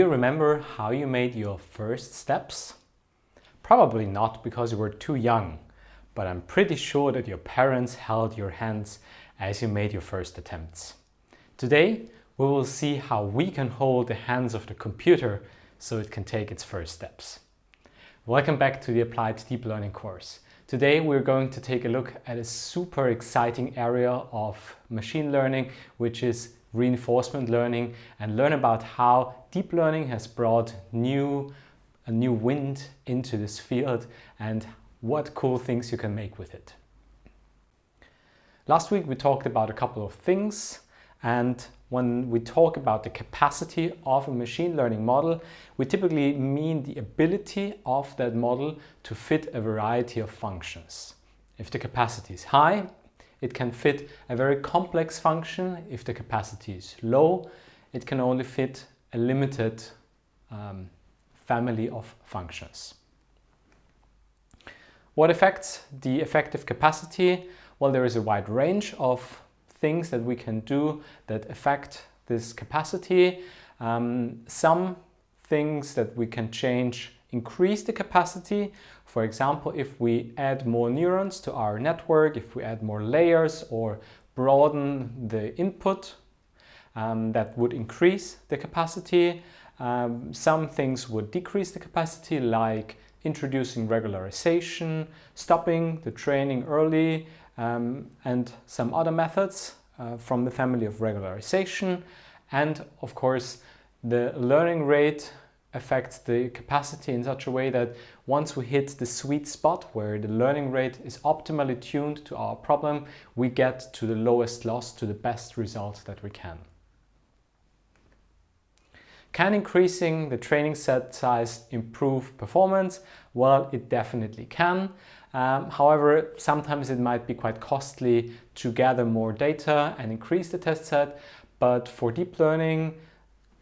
you remember how you made your first steps? Probably not because you were too young, but I'm pretty sure that your parents held your hands as you made your first attempts. Today, we will see how we can hold the hands of the computer so it can take its first steps. Welcome back to the Applied Deep Learning course. Today we're going to take a look at a super exciting area of machine learning, which is reinforcement learning, and learn about how deep learning has brought a new wind into this field and what cool things you can make with it. Last week we talked about a couple of things, and when we talk about the capacity of a machine learning model, we typically mean the ability of that model to fit a variety of functions. If the capacity is high, it can fit a very complex function. If the capacity is low, it can only fit a limited family of functions. What affects the effective capacity? Well, there is a wide range of things that we can do that affect this capacity. Some things that we can change increase the capacity. For example, if we add more neurons to our network, if we add more layers or broaden the input, that would increase the capacity. Some things would decrease the capacity, like introducing regularization, stopping the training early, and some other methods from the family of regularization. And of course, the learning rate affects the capacity in such a way that once we hit the sweet spot where the learning rate is optimally tuned to our problem, we get to the lowest loss, to the best result that we can. Can increasing the training set size improve performance? Well, it definitely can. However, sometimes it might be quite costly to gather more data and increase the test set. But for deep learning,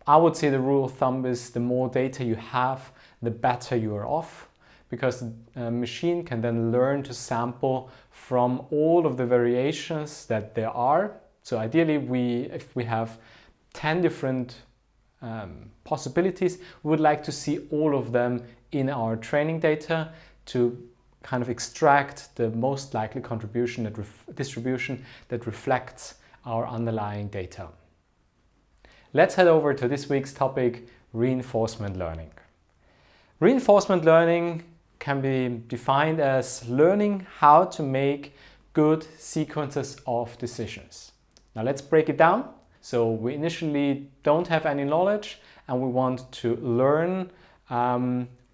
I would say the rule of thumb is the more data you have, the better you are off, because the machine can then learn to sample from all of the variations that there are. So ideally, if we have 10 different possibilities, we would like to see all of them in our training data to kind of extract the most likely distribution that reflects our underlying data. Let's head over to this week's topic, reinforcement learning. Reinforcement learning can be defined as learning how to make good sequences of decisions. Now let's break it down. So we initially don't have any knowledge and we want to learn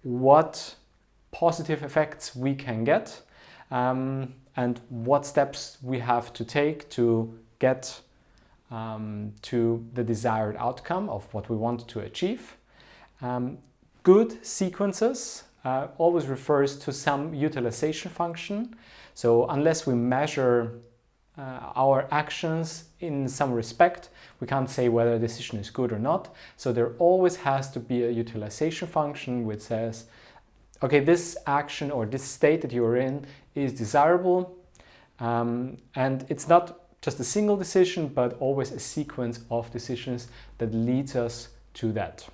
what positive effects we can get and what steps we have to take to get to the desired outcome of what we want to achieve. Good sequences always refers to some utilization function. So unless we measure our actions in some respect, we can't say whether a decision is good or not. So there always has to be a utilization function which says, okay, this action or this state that you are in is desirable, and it's not just a single decision, but always a sequence of decisions that leads us to that.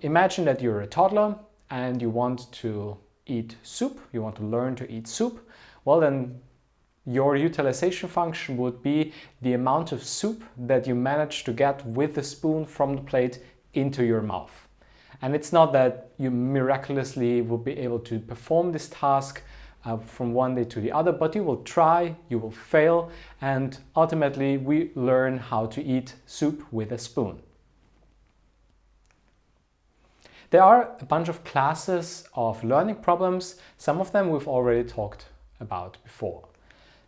Imagine that you're a toddler and you want to eat soup, you want to learn to eat soup. Well, then your utilization function would be the amount of soup that you manage to get with the spoon from the plate into your mouth. And it's not that you miraculously will be able to perform this task from one day to the other, but you will try, you will fail, and ultimately we learn how to eat soup with a spoon. There are a bunch of classes of learning problems. Some of them we've already talked about before.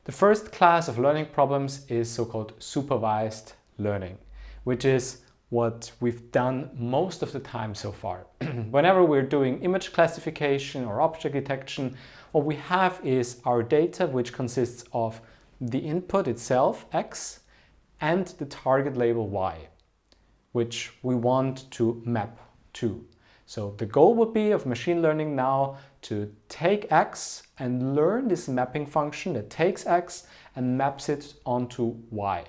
The first class of learning problems is so-called supervised learning, which is what we've done most of the time so far. Whenever we're doing image classification or object detection, what we have is our data, which consists of the input itself, X, and the target label Y, which we want to map to. So the goal would be of machine learning now to take X and learn this mapping function that takes X and maps it onto Y.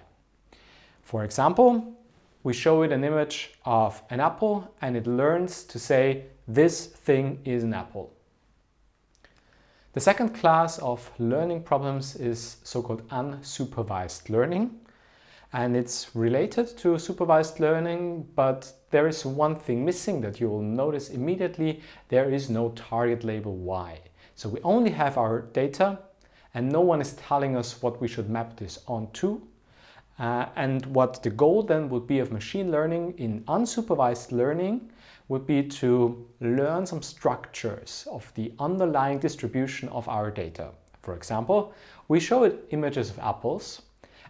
For example, we show it an image of an apple and it learns to say, this thing is an apple. The second class of learning problems is so-called unsupervised learning. And it's related to supervised learning, but there is one thing missing that you will notice immediately. There is no target label Y. So we only have our data and no one is telling us what we should map this onto. And what the goal then would be of machine learning in unsupervised learning would be to learn some structures of the underlying distribution of our data. For example, we show it images of apples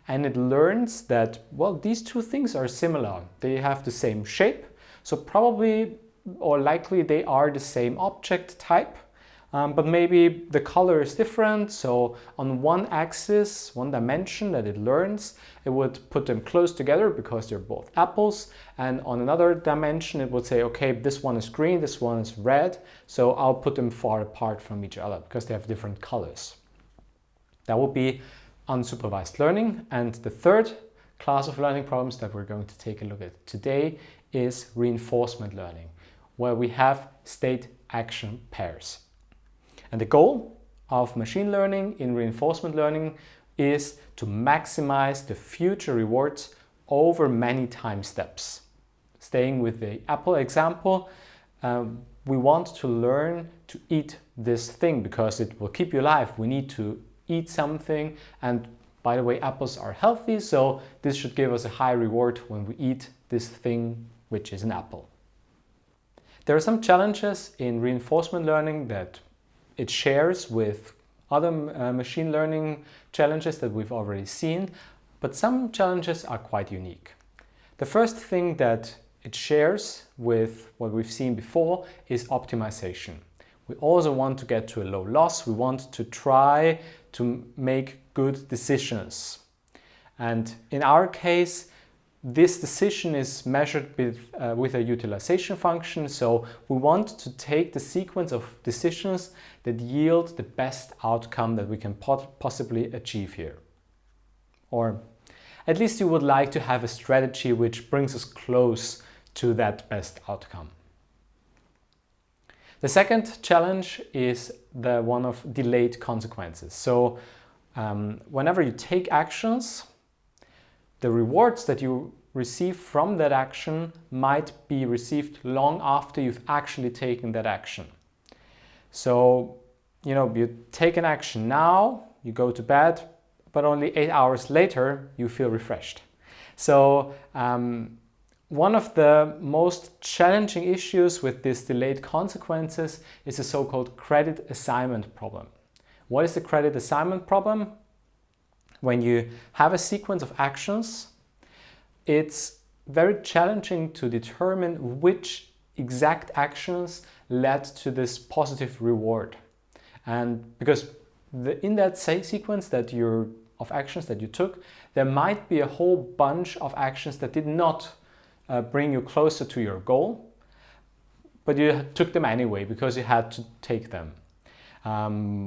and it learns that, well, these two things are similar. They have the same shape, so probably or likely they are the same object type. But maybe the color is different, so on one axis, one dimension that it learns, it would put them close together because they're both apples, and on another dimension it would say, okay, this one is green, this one is red, so I'll put them far apart from each other because they have different colors. That would be unsupervised learning. And the third class of learning problems that we're going to take a look at today is reinforcement learning, where we have state-action pairs. And the goal of machine learning in reinforcement learning is to maximize the future rewards over many time steps. Staying with the apple example, we want to learn to eat this thing because it will keep you alive. We need to eat something, and by the way, apples are healthy, so this should give us a high reward when we eat this thing, which is an apple. There are some challenges in reinforcement learning that it shares with other machine learning challenges that we've already seen, but some challenges are quite unique. The first thing that it shares with what we've seen before is optimization. We also want to get to a low loss. We want to try to make good decisions. And in our case, this decision is measured with a utilization function. So we want to take the sequence of decisions that yield the best outcome that we can possibly achieve here. Or at least you would like to have a strategy which brings us close to that best outcome. The second challenge is the one of delayed consequences. So whenever you take actions, the rewards that you receive from that action might be received long after you've actually taken that action. So, you take an action now, you go to bed, but only 8 hours later you feel refreshed. So one of the most challenging issues with these delayed consequences is the so-called credit assignment problem. What is the credit assignment problem? When you have a sequence of actions, it's very challenging to determine which exact actions led to this positive reward. And because in that sequence of actions that you took, there might be a whole bunch of actions that did not bring you closer to your goal, but you took them anyway because you had to take them.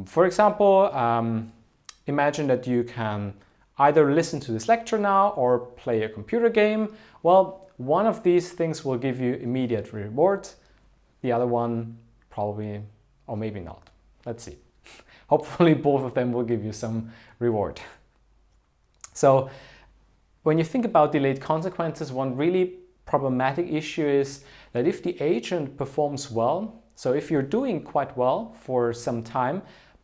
For example, imagine that you can either listen to this lecture now or play a computer game. Well, one of these things will give you immediate reward. The other one probably, or maybe not. Let's see. Hopefully both of them will give you some reward. So when you think about delayed consequences, one really problematic issue is that if the agent performs well, so if you're doing quite well for some time,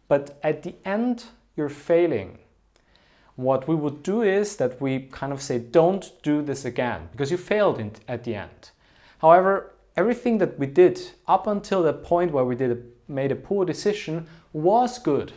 but at the end you're failing, what we would do is that we kind of say, don't do this again, because you failed at the end. However, everything that we did up until the point where we made a poor decision was good.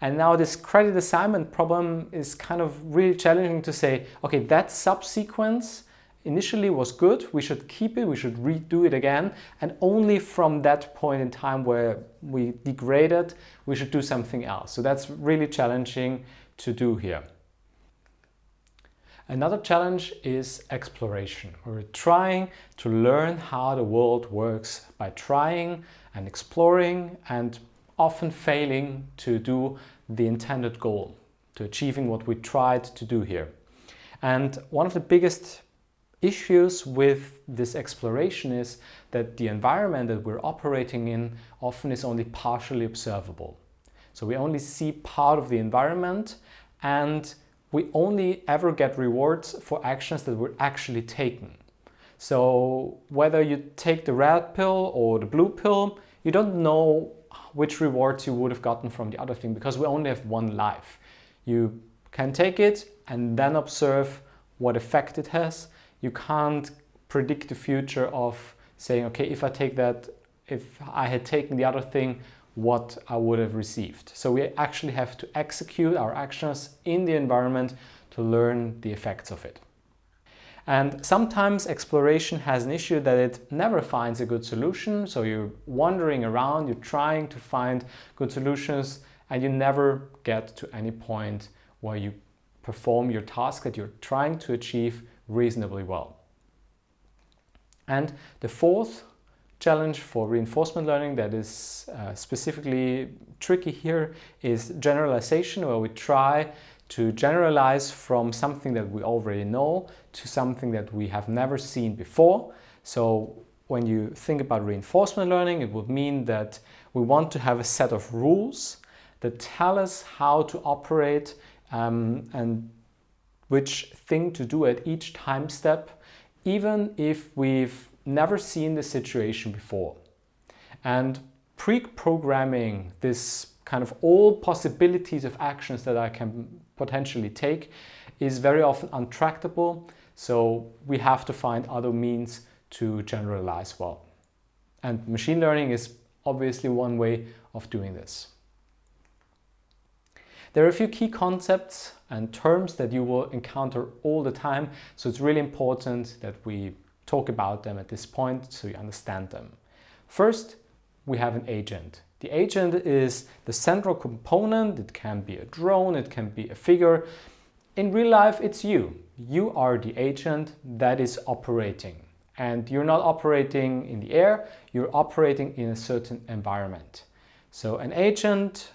And now this credit assignment problem is kind of really challenging to say, okay, that subsequence initially was good, we should keep it, we should redo it again, and only from that point in time where we degraded, we should do something else. So that's really challenging to do here. Another challenge is exploration. We're trying to learn how the world works by trying and exploring and often failing to do the intended goal, to achieving what we tried to do here. And one of the biggest issues with this exploration is that the environment that we're operating in often is only partially observable. So we only see part of the environment, and we only ever get rewards for actions that were actually taken. So whether you take the red pill or the blue pill, you don't know which rewards you would have gotten from the other thing, because we only have one life. You can take it and then observe what effect it has. You can't predict the future of saying, okay, if I take that, if I had taken the other thing, what I would have received. So we actually have to execute our actions in the environment to learn the effects of it. And sometimes exploration has an issue that it never finds a good solution. So you're wandering around, you're trying to find good solutions, and you never get to any point where you perform your task that you're trying to achieve reasonably well. And the fourth challenge for reinforcement learning that is specifically tricky here is generalization, where we try to generalize from something that we already know to something that we have never seen before. So when you think about reinforcement learning, it would mean that we want to have a set of rules that tell us how to operate and which thing to do at each time step, even if we've never seen the situation before. And pre-programming this kind of all possibilities of actions that I can potentially take is very often untractable. So we have to find other means to generalize well. And machine learning is obviously one way of doing this. There are a few key concepts and terms that you will encounter all the time, so it's really important that we talk about them at this point so you understand them. First, we have an agent. The agent is the central component. It can be a drone, it can be a figure. In real life, it's you. You are the agent that is operating. And you're not operating in the air, you're operating in a certain environment. So an agent,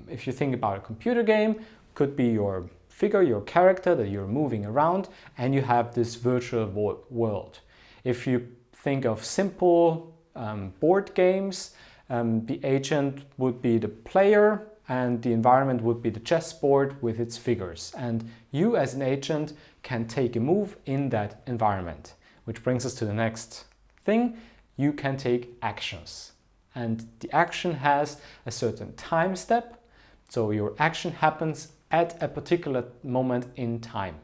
if you think about a computer game, could be your figure, your character that you're moving around, and you have this virtual world. If you think of simple board games, the agent would be the player and the environment would be the chessboard with its figures. And you as an agent can take a move in that environment. Which brings us to the next thing. You can take actions. And the action has a certain time step. So your action happens at a particular moment in time.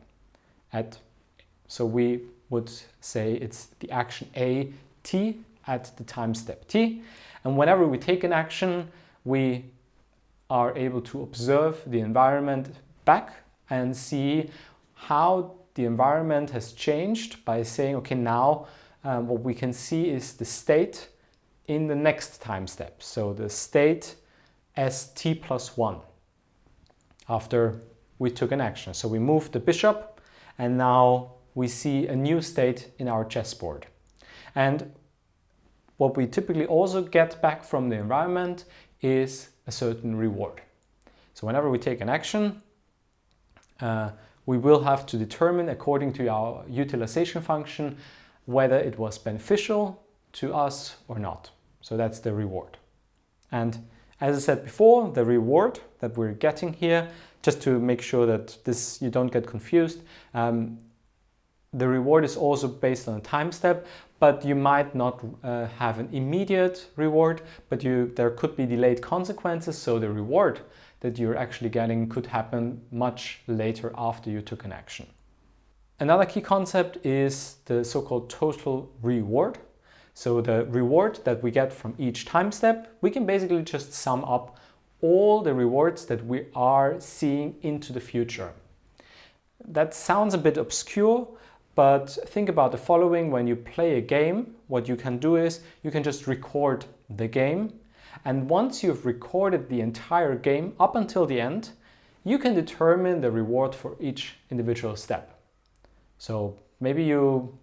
So we would say it's the action A, T, at the time step T. And whenever we take an action, we are able to observe the environment back and see how the environment has changed by saying, okay, now what we can see is the state in the next time step. So the state as T plus 1 after we took an action. So we moved the bishop and now we see a new state in our chessboard. And what we typically also get back from the environment is a certain reward. So whenever we take an action, we will have to determine according to our utilization function whether it was beneficial to us or not. So that's the reward. And as I said before, the reward that we're getting here, just to make sure that you don't get confused, the reward is also based on a time step, but you might not have an immediate reward, but there could be delayed consequences. So the reward that you're actually getting could happen much later after you took an action. Another key concept is the so-called total reward. So the reward that we get from each time step, we can basically just sum up all the rewards that we are seeing into the future. That sounds a bit obscure, but think about the following. When you play a game, what you can do is you can just record the game. And once you've recorded the entire game up until the end, you can determine the reward for each individual step. So maybe you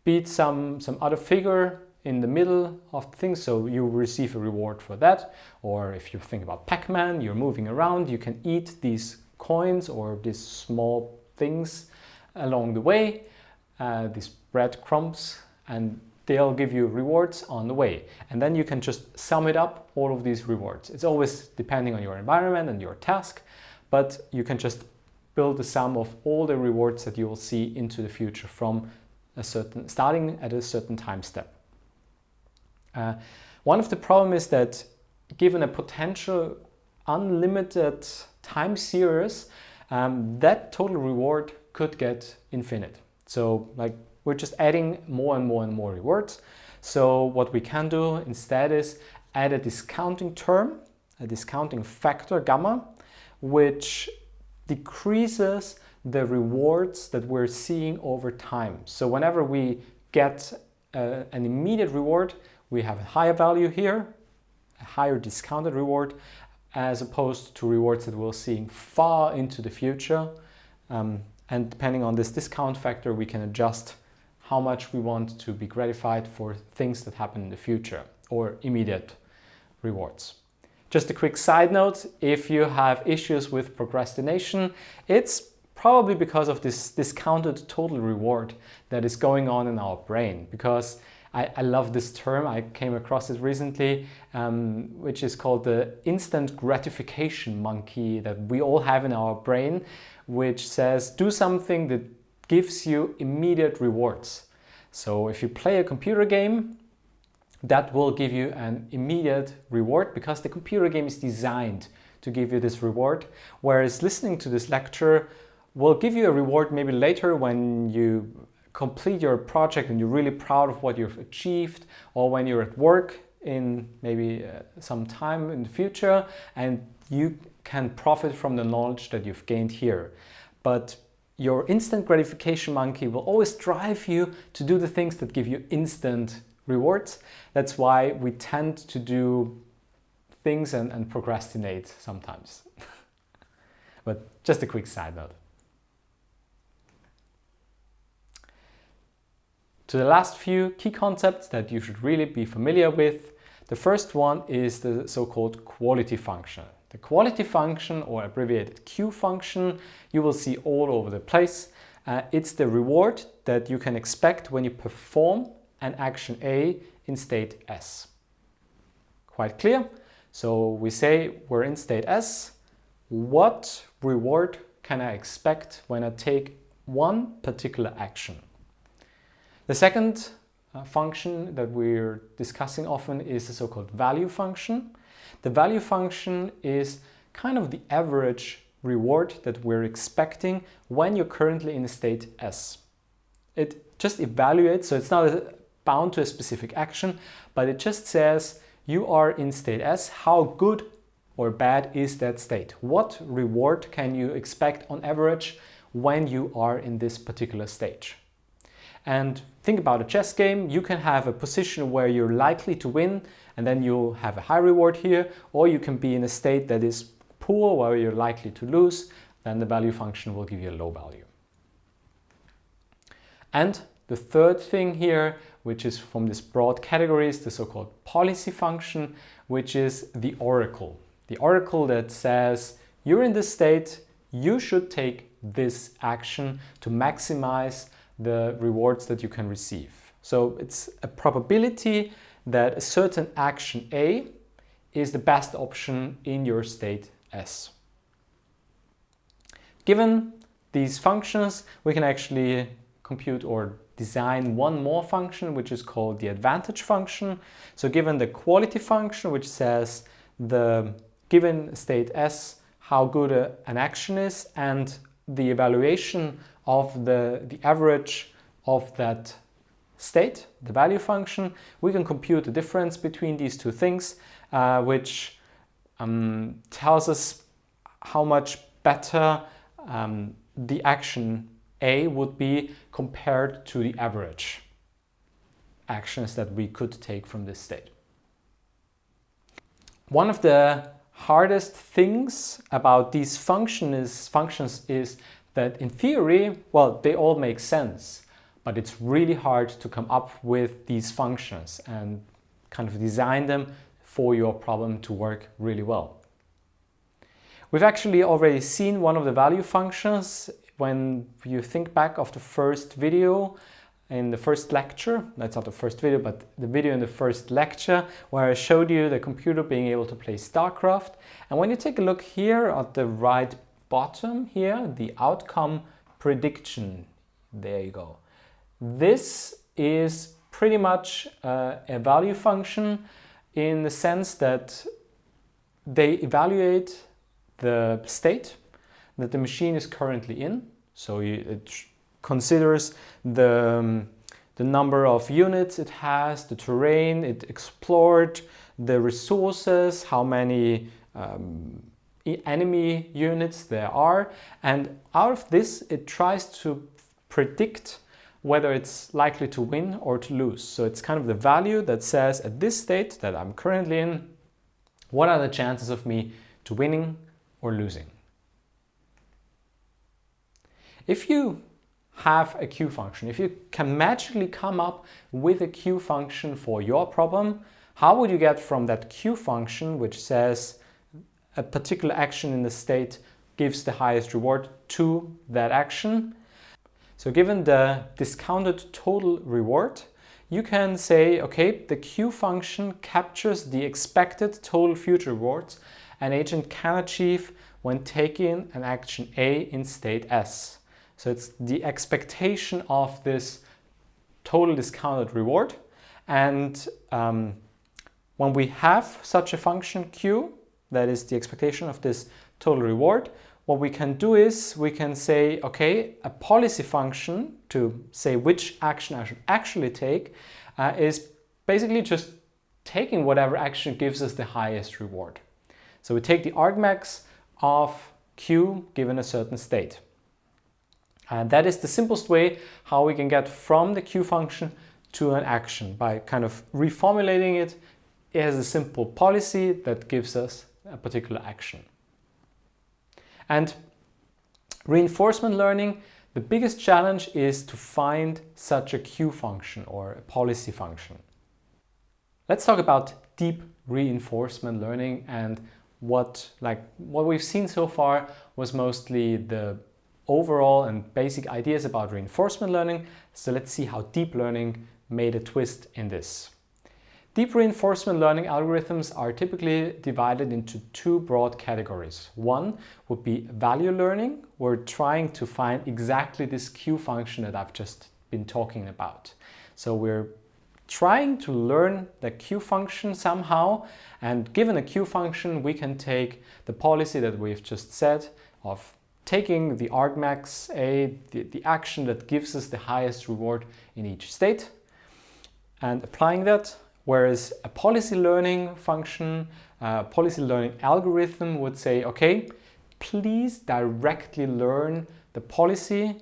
beat some other figure in the middle of things, so you receive a reward for that. Or if you think about Pac-Man, you're moving around, you can eat these coins or these small things along the way, these breadcrumbs, and they'll give you rewards on the way. And then you can just sum it up, all of these rewards. It's always depending on your environment and your task, but you can just build the sum of all the rewards that you will see into the future from starting at a certain time step. One of the problems is that given a potential unlimited time series, that total reward could get infinite. So like we're just adding more and more and more rewards. So what we can do instead is add a discounting term, a discounting factor gamma, which decreases the rewards that we're seeing over time. So whenever we get an immediate reward, we have a higher value here, a higher discounted reward, as opposed to rewards that we're seeing far into the future. And depending on this discount factor, we can adjust how much we want to be gratified for things that happen in the future or immediate rewards. Just a quick side note, if you have issues with procrastination, it's probably because of this discounted total reward that is going on in our brain. Because I love this term, I came across it recently, which is called the instant gratification monkey that we all have in our brain, which says do something that gives you immediate rewards. So if you play a computer game, that will give you an immediate reward because the computer game is designed to give you this reward. Whereas listening to this lecture will give you a reward maybe later when you complete your project and you're really proud of what you've achieved, or when you're at work in maybe some time in the future and you can profit from the knowledge that you've gained here. But your instant gratification monkey will always drive you to do the things that give you instant rewards. That's why we tend to do things and procrastinate sometimes. But just a quick side note. To the last few key concepts that you should really be familiar with. The first one is the so-called quality function. The quality function, or abbreviated Q function, you will see all over the place. It's the reward that you can expect when you perform an action A in state S. Quite clear? So we say we're in state S. What reward can I expect when I take one particular action? The second function that we're discussing often is the so-called value function. The value function is kind of the average reward that we're expecting when you're currently in a state S. It just evaluates, so it's not bound to a specific action, but it just says you are in state S, how good or bad is that state? What reward can you expect on average when you are in this particular stage? And think about a chess game. You can have a position where you're likely to win and then you'll have a high reward here, or you can be in a state that is poor where you're likely to lose, then the value function will give you a low value. And the third thing here, which is from this broad category, is the so-called policy function, which is the oracle. The oracle that says you're in this state, you should take this action to maximize the rewards that you can receive. So it's a probability that a certain action A is the best option in your state S. Given these functions, we can actually compute or design one more function, which is called the advantage function. So given the quality function, which says the given state S, how good an action is, and the evaluation of the average of that state, the value function, we can compute the difference between these two things, which tells us how much better the action A would be compared to the average actions that we could take from this state. One of the hardest things about these functions is that in theory, well, they all make sense, but it's really hard to come up with these functions and kind of design them for your problem to work really well. We've actually already seen one of the value functions when you think back of the first video in the first lecture, that's not the first video, but the video in the first lecture where I showed you the computer being able to play StarCraft. And when you take a look here at the right bottom here, the outcome prediction, there you go. This is pretty much a value function in the sense that they evaluate the state that the machine is currently in. So it considers the number of units it has, the terrain it explored, the resources, how many enemy units there are, and out of this it tries to predict whether it's likely to win or to lose. So it's kind of the value that says at this state that I'm currently in, what are the chances of me to winning or losing? If you have a Q function, if you can magically come up with a Q function for your problem, how would you get from that Q function, which says a particular action in the state gives the highest reward, to that action? So given the discounted total reward, you can say, okay, the Q function captures the expected total future rewards an agent can achieve when taking an action A in state S. So it's the expectation of this total discounted reward. And when we have such a function Q, that is the expectation of this total reward, what we can do is we can say, okay, a policy function to say which action I should actually take is basically just taking whatever action gives us the highest reward. So we take the argmax of Q given a certain state. And that is the simplest way how we can get from the Q function to an action. By kind of reformulating it, it has a simple policy that gives us a particular action. And reinforcement learning, the biggest challenge is to find such a Q function or a policy function. Let's talk about deep reinforcement learning, and what we've seen so far was mostly the overall and basic ideas about reinforcement learning. So let's see how deep learning made a twist in this. Deep reinforcement learning algorithms are typically divided into two broad categories. One would be value learning. We're trying to find exactly this Q function that I've just been talking about. So we're trying to learn the Q function somehow, and given a Q function, we can take the policy that we've just said of taking the argmax A, the action that gives us the highest reward in each state, and applying that. Whereas a policy learning function, policy learning algorithm would say, okay, please directly learn the policy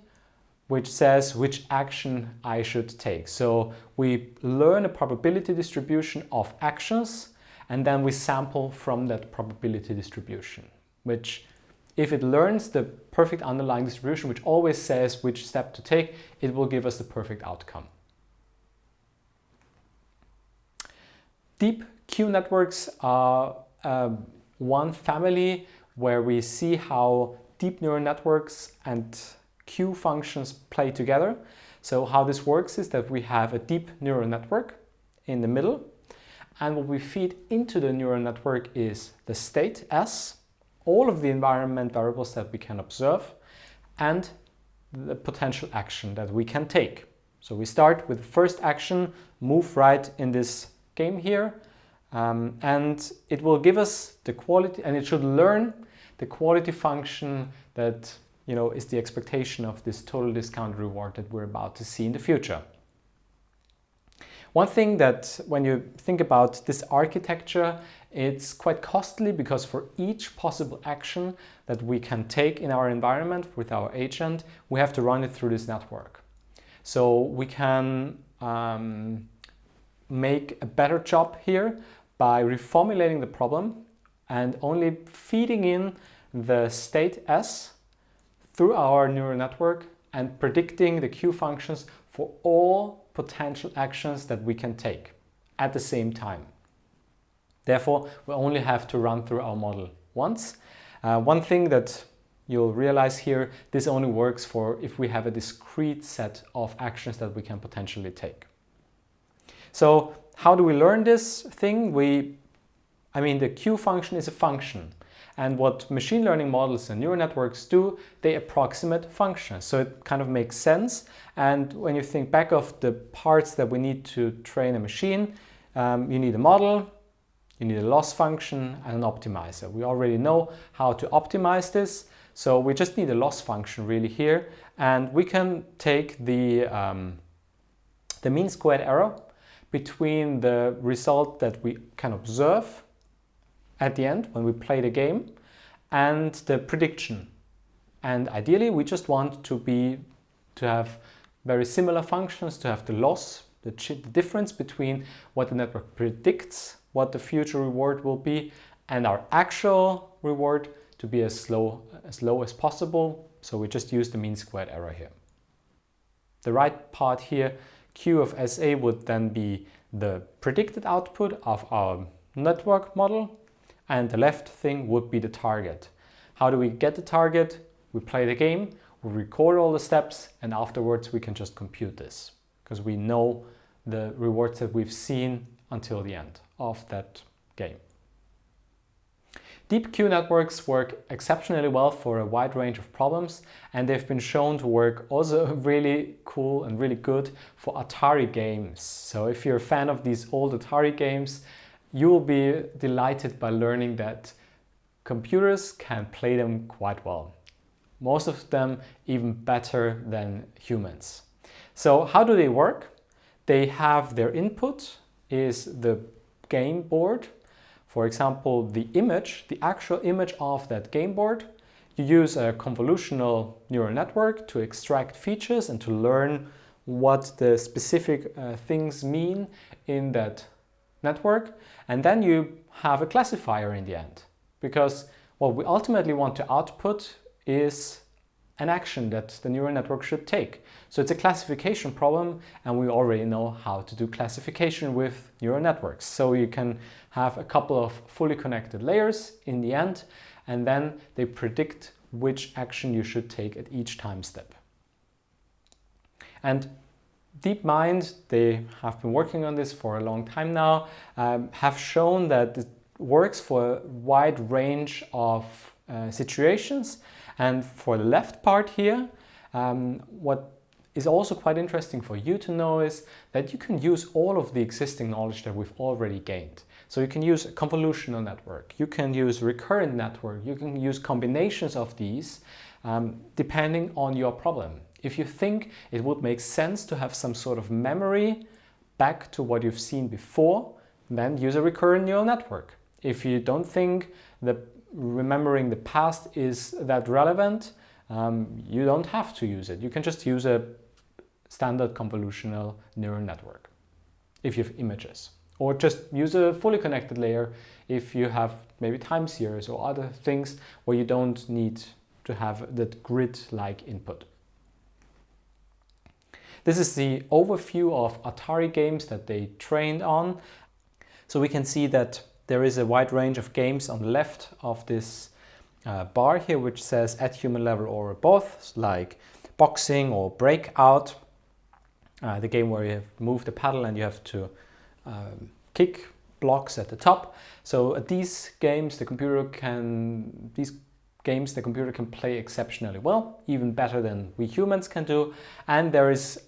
which says which action I should take. So we learn a probability distribution of actions, and then we sample from that probability distribution, which if it learns the perfect underlying distribution, which always says which step to take, it will give us the perfect outcome. Deep Q networks are one family where we see how deep neural networks and Q functions play together. So how this works is that we have a deep neural network in the middle, and what we feed into the neural network is the state S, all of the environment variables that we can observe, and the potential action that we can take. So we start with the first action, move right in this game here, and it will give us the quality, and it should learn the quality function that is the expectation of this total discount reward that we're about to see in the future. One thing that when you think about this architecture, it's quite costly, because for each possible action that we can take in our environment with our agent, we have to run it through this network. So we can make a better job here by reformulating the problem and only feeding in the state S through our neural network and predicting the Q functions for all potential actions that we can take at the same time. Therefore, we only have to run through our model once. One thing that you'll realize here this only works for if we have a discrete set of actions that we can potentially take. So how do we learn this thing? The Q function is a function. And what machine learning models and neural networks do, they approximate functions. So it kind of makes sense. And when you think back of the parts that we need to train a machine, you need a model, you need a loss function, and an optimizer. We already know how to optimize this. So we just need a loss function really here. And we can take the mean squared error between the result that we can observe at the end when we play the game and the prediction. And ideally we just want to have very similar functions, to have the loss, the difference between what the network predicts, what the future reward will be, and our actual reward to be as low as possible. So we just use the mean squared error here. The right part here, Q of SA, would then be the predicted output of our network model, and the left thing would be the target. How do we get the target? We play the game, we record all the steps, and afterwards we can just compute this because we know the rewards that we've seen until the end of that game. Deep Q networks work exceptionally well for a wide range of problems, and they've been shown to work also really cool and really good for Atari games. So if you're a fan of these old Atari games, you will be delighted by learning that computers can play them quite well. Most of them even better than humans. So how do they work? They have their input is the game board. For example, the image, the actual image of that game board. You use a convolutional neural network to extract features and to learn what the specific things mean in that network. And then you have a classifier in the end, because what we ultimately want to output is an action that the neural network should take. So it's a classification problem, and we already know how to do classification with neural networks. So you can have a couple of fully connected layers in the end, and then they predict which action you should take at each time step. And DeepMind, they have been working on this for a long time now, have shown that it works for a wide range of situations. And for the left part here, what is also quite interesting for you to know is that you can use all of the existing knowledge that we've already gained. So you can use a convolutional network, you can use recurrent network, you can use combinations of these depending on your problem. If you think it would make sense to have some sort of memory back to what you've seen before, then use a recurrent neural network. If you don't think that remembering the past is that relevant, you don't have to use it. You can just use a standard convolutional neural network if you have images. Or just use a fully connected layer if you have maybe time series or other things where you don't need to have that grid-like input. This is the overview of Atari games that they trained on. So we can see that there is a wide range of games on the left of this bar here, which says at human level or above, like boxing or breakout, the game where you have moved the paddle and you have to kick blocks at the top. So at these games, the computer can play exceptionally well, even better than we humans can do. And there is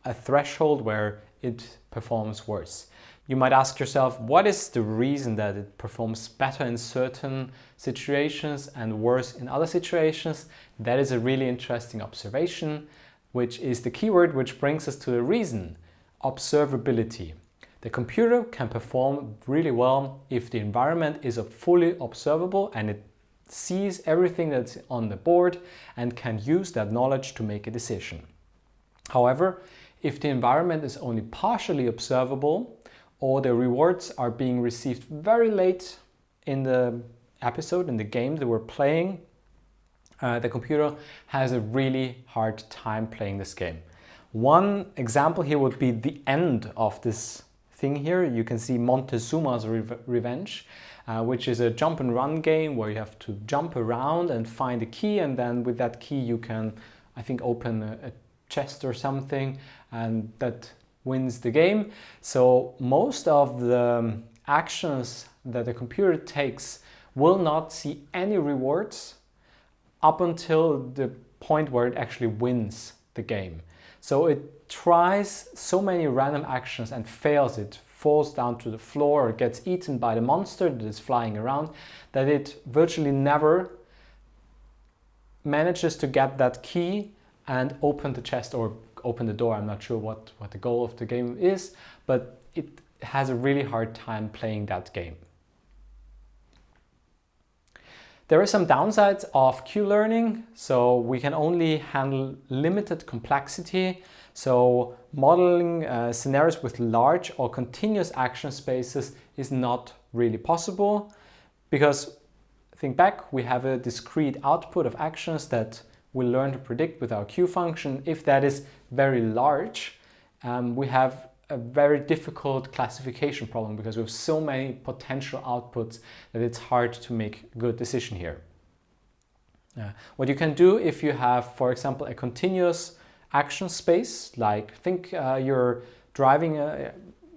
a threshold where it performs worse. You might ask yourself, what is the reason that it performs better in certain situations and worse in other situations? That is a really interesting observation, which is the keyword which brings us to the reason: observability. The computer can perform really well if the environment is fully observable and it sees everything that's on the board and can use that knowledge to make a decision. However, if the environment is only partially observable, or the rewards are being received very late in the episode, in the game that we're playing, the computer has a really hard time playing this game. One example here would be the end of this thing here. You can see Montezuma's Revenge. which is a jump and run game where you have to jump around and find a key, and then with that key you can, I think, open a chest or something, and that wins the game. So most of the actions that the computer takes will not see any rewards up until the point where it actually wins the game. So it tries so many random actions and fails. It falls down to the floor or gets eaten by the monster that is flying around, that it virtually never manages to get that key and open the chest or open the door. I'm not sure what the goal of the game is, but it has a really hard time playing that game. There are some downsides of Q-learning. So we can only handle limited complexity. So modeling scenarios with large or continuous action spaces is not really possible, because think back, we have a discrete output of actions that we learn to predict with our Q function. If that is very large, we have a very difficult classification problem, because we have so many potential outputs that it's hard to make a good decision here. What you can do if you have, for example, a continuous action space, like think you're driving,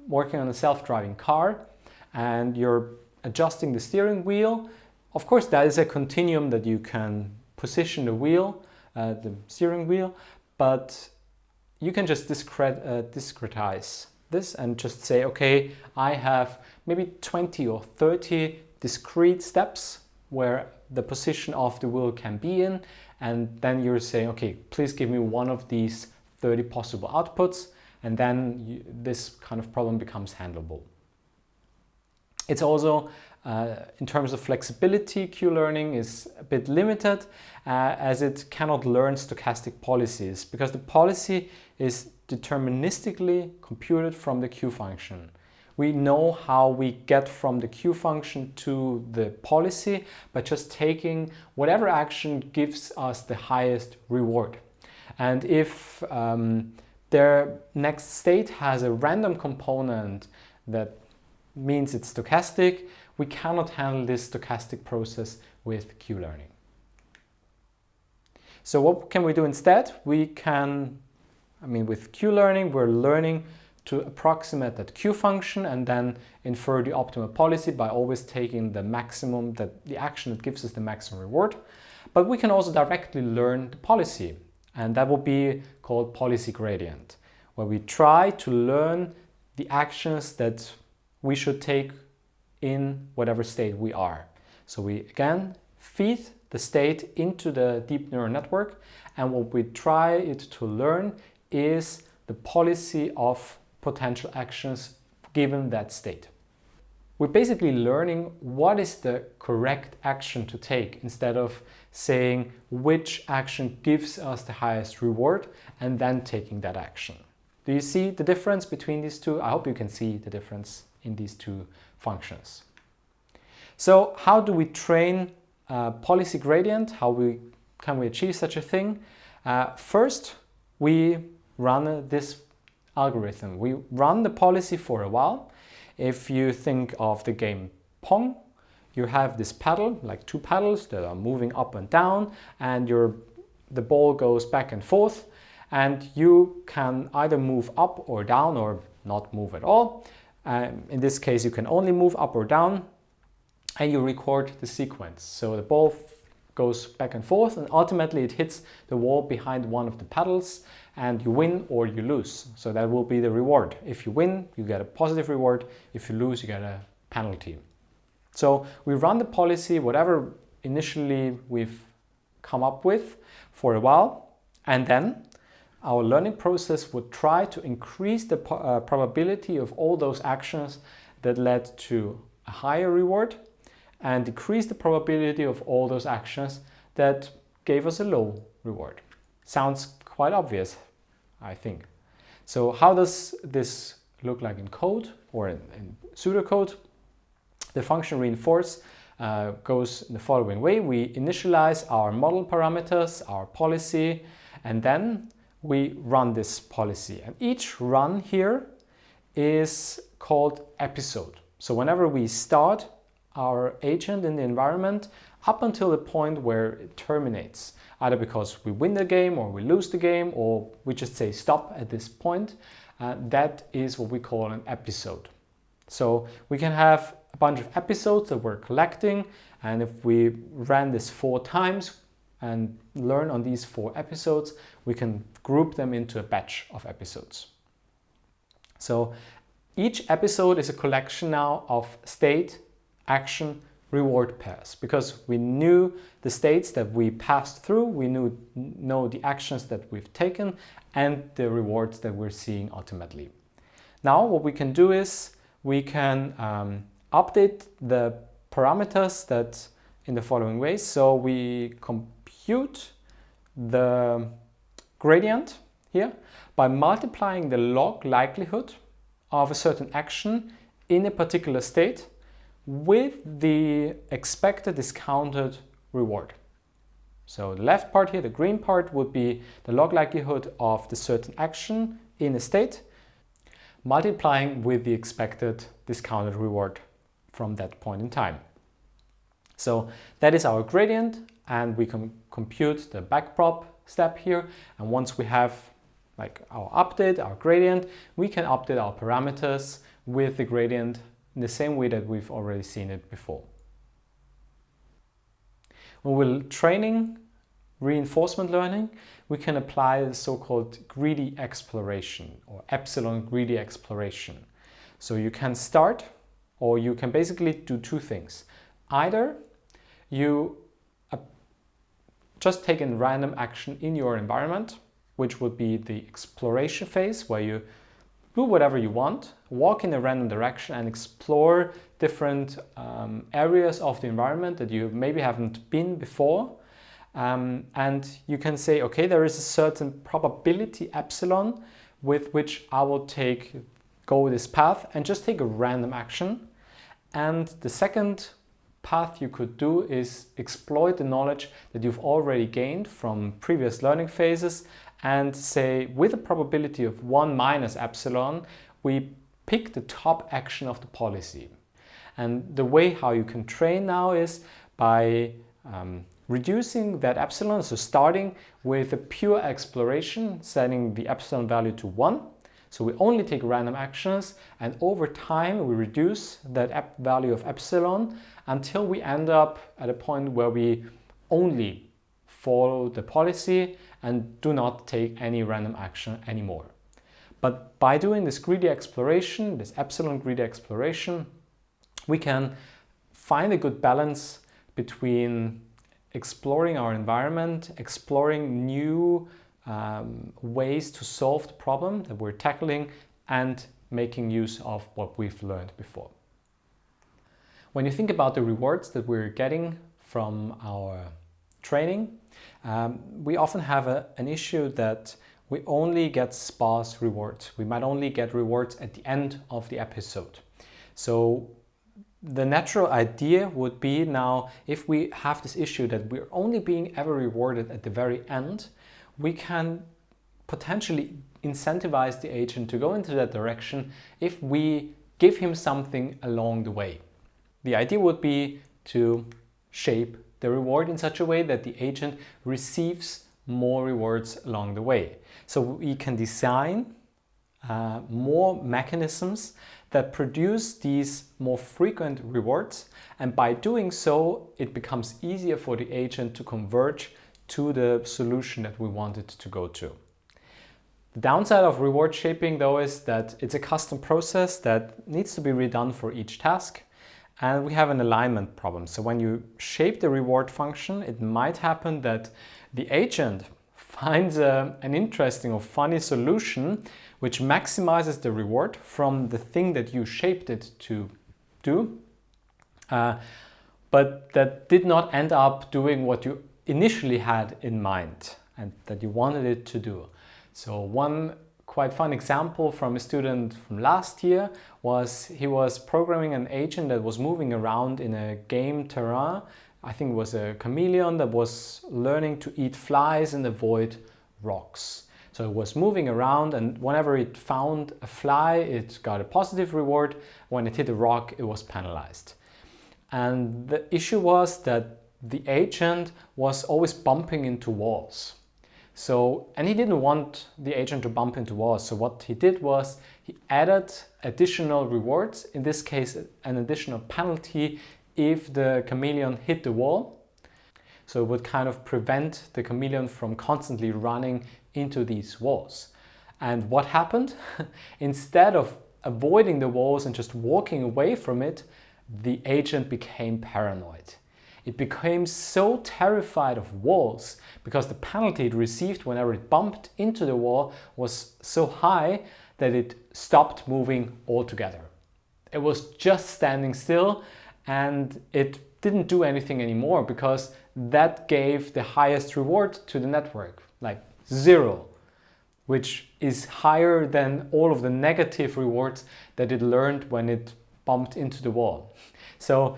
working on a self-driving car, and you're adjusting the steering wheel. Of course, that is a continuum that you can position the wheel, the steering wheel, but you can just discretize this and just say, okay, I have maybe 20 or 30 discrete steps where the position of the wheel can be in, and then you're saying, okay, please give me one of these 30 possible outputs, and then this kind of problem becomes handleable. It's also, in terms of flexibility, Q-learning is a bit limited as it cannot learn stochastic policies, because the policy is deterministically computed from the Q function. We know how we get from the Q function to the policy by just taking whatever action gives us the highest reward. And if their next state has a random component that means it's stochastic, we cannot handle this stochastic process with Q-learning. So what can we do instead? We can, with Q-learning, we're learning to approximate that Q function and then infer the optimal policy by always taking the maximum, the action that gives us the maximum reward. But we can also directly learn the policy, and that will be called policy gradient, where we try to learn the actions that we should take in whatever state we are. So we again feed the state into the deep neural network, and what we try it to learn is the policy of potential actions given that state. We're basically learning what is the correct action to take, instead of saying which action gives us the highest reward and then taking that action. Do you see the difference between these two? I hope you can see the difference in these two functions. So how do we train policy gradient? How can we achieve such a thing? First, we run this algorithm. We run the policy for a while. If you think of the game Pong, you have this paddle, like two paddles that are moving up and down, and the ball goes back and forth, and you can either move up or down or not move at all. In this case, you can only move up or down, and you record the sequence. So the ball goes back and forth, and ultimately it hits the wall behind one of the paddles, and you win or you lose. So that will be the reward. If you win, you get a positive reward. If you lose, you get a penalty. So we run the policy, whatever initially we've come up with, for a while, and then our learning process would try to increase the probability of all those actions that led to a higher reward, and decrease the probability of all those actions that gave us a low reward. Sounds quite obvious, I think. So how does this look like in code or in pseudocode? The function reinforce goes in the following way. We initialize our model parameters, our policy, and then we run this policy. And each run here is called episode. So whenever we start our agent in the environment up until the point where it terminates, either because we win the game or we lose the game, or we just say stop at this point. That is what we call an episode. So we can have a bunch of episodes that we're collecting, and if we ran this 4 times and learn on these 4 episodes, we can group them into a batch of episodes. So each episode is a collection now of state, action, reward pairs, because we knew the states that we passed through, we know the actions that we've taken, and the rewards that we're seeing ultimately. Now what we can do is we can update the parameters that in the following ways. So we compute the gradient here by multiplying the log likelihood of a certain action in a particular state with the expected discounted reward. So the left part here, the green part, would be the log likelihood of the certain action in a state, multiplying with the expected discounted reward from that point in time. So that is our gradient, and we can compute the backprop step here. And once we have like our update, our gradient, we can update our parameters with the gradient in the same way that we've already seen it before. When we're training reinforcement learning, we can apply the so-called greedy exploration or epsilon greedy exploration. So you can start, or you can basically do 2 things. Either you just take a random action in your environment, which would be the exploration phase, where you do whatever you want, walk in a random direction and explore different areas of the environment that you maybe haven't been before. And you can say, okay, there is a certain probability epsilon with which I will go this path, and just take a random action. And the second path you could do is exploit the knowledge that you've already gained from previous learning phases, and say with a probability of 1 minus epsilon, we pick the top action of the policy. And the way how you can train now is by reducing that epsilon, so starting with a pure exploration, setting the epsilon value to 1. So we only take random actions, and over time we reduce that value of epsilon until we end up at a point where we only follow the policy and do not take any random action anymore. But by doing this greedy exploration, this epsilon greedy exploration, we can find a good balance between exploring our environment, exploring new ways to solve the problem that we're tackling, and making use of what we've learned before. When you think about the rewards that we're getting from our training, we often have an issue that we only get sparse rewards. We might only get rewards at the end of the episode. So the natural idea would be now, if we have this issue that we're only being ever rewarded at the very end, we can potentially incentivize the agent to go into that direction if we give him something along the way. The idea would be to shape the reward in such a way that the agent receives more rewards along the way. So we can design more mechanisms that produce these more frequent rewards, and by doing so it becomes easier for the agent to converge to the solution that we wanted to go to. The downside of reward shaping, though, is that it's a custom process that needs to be redone for each task, and we have an alignment problem. So when you shape the reward function, it might happen that the agent finds an interesting or funny solution which maximizes the reward from the thing that you shaped it to do, but that did not end up doing what you initially had in mind and that you wanted it to do. So one quite fun example from a student from last year was he was programming an agent that was moving around in a game terrain. I think it was a chameleon that was learning to eat flies and avoid rocks. So it was moving around, and whenever it found a fly, it got a positive reward. When it hit a rock, it was penalized. And the issue was that the agent was always bumping into walls. And he didn't want the agent to bump into walls. So what he did was he added additional rewards, in this case an additional penalty if the chameleon hit the wall. So it would kind of prevent the chameleon from constantly running into these walls. And what happened? Instead of avoiding the walls and just walking away from it, the agent became paranoid. It became so terrified of walls because the penalty it received whenever it bumped into the wall was so high that it stopped moving altogether. It was just standing still and it didn't do anything anymore because that gave the highest reward to the network, like 0, which is higher than all of the negative rewards that it learned when it bumped into the wall. So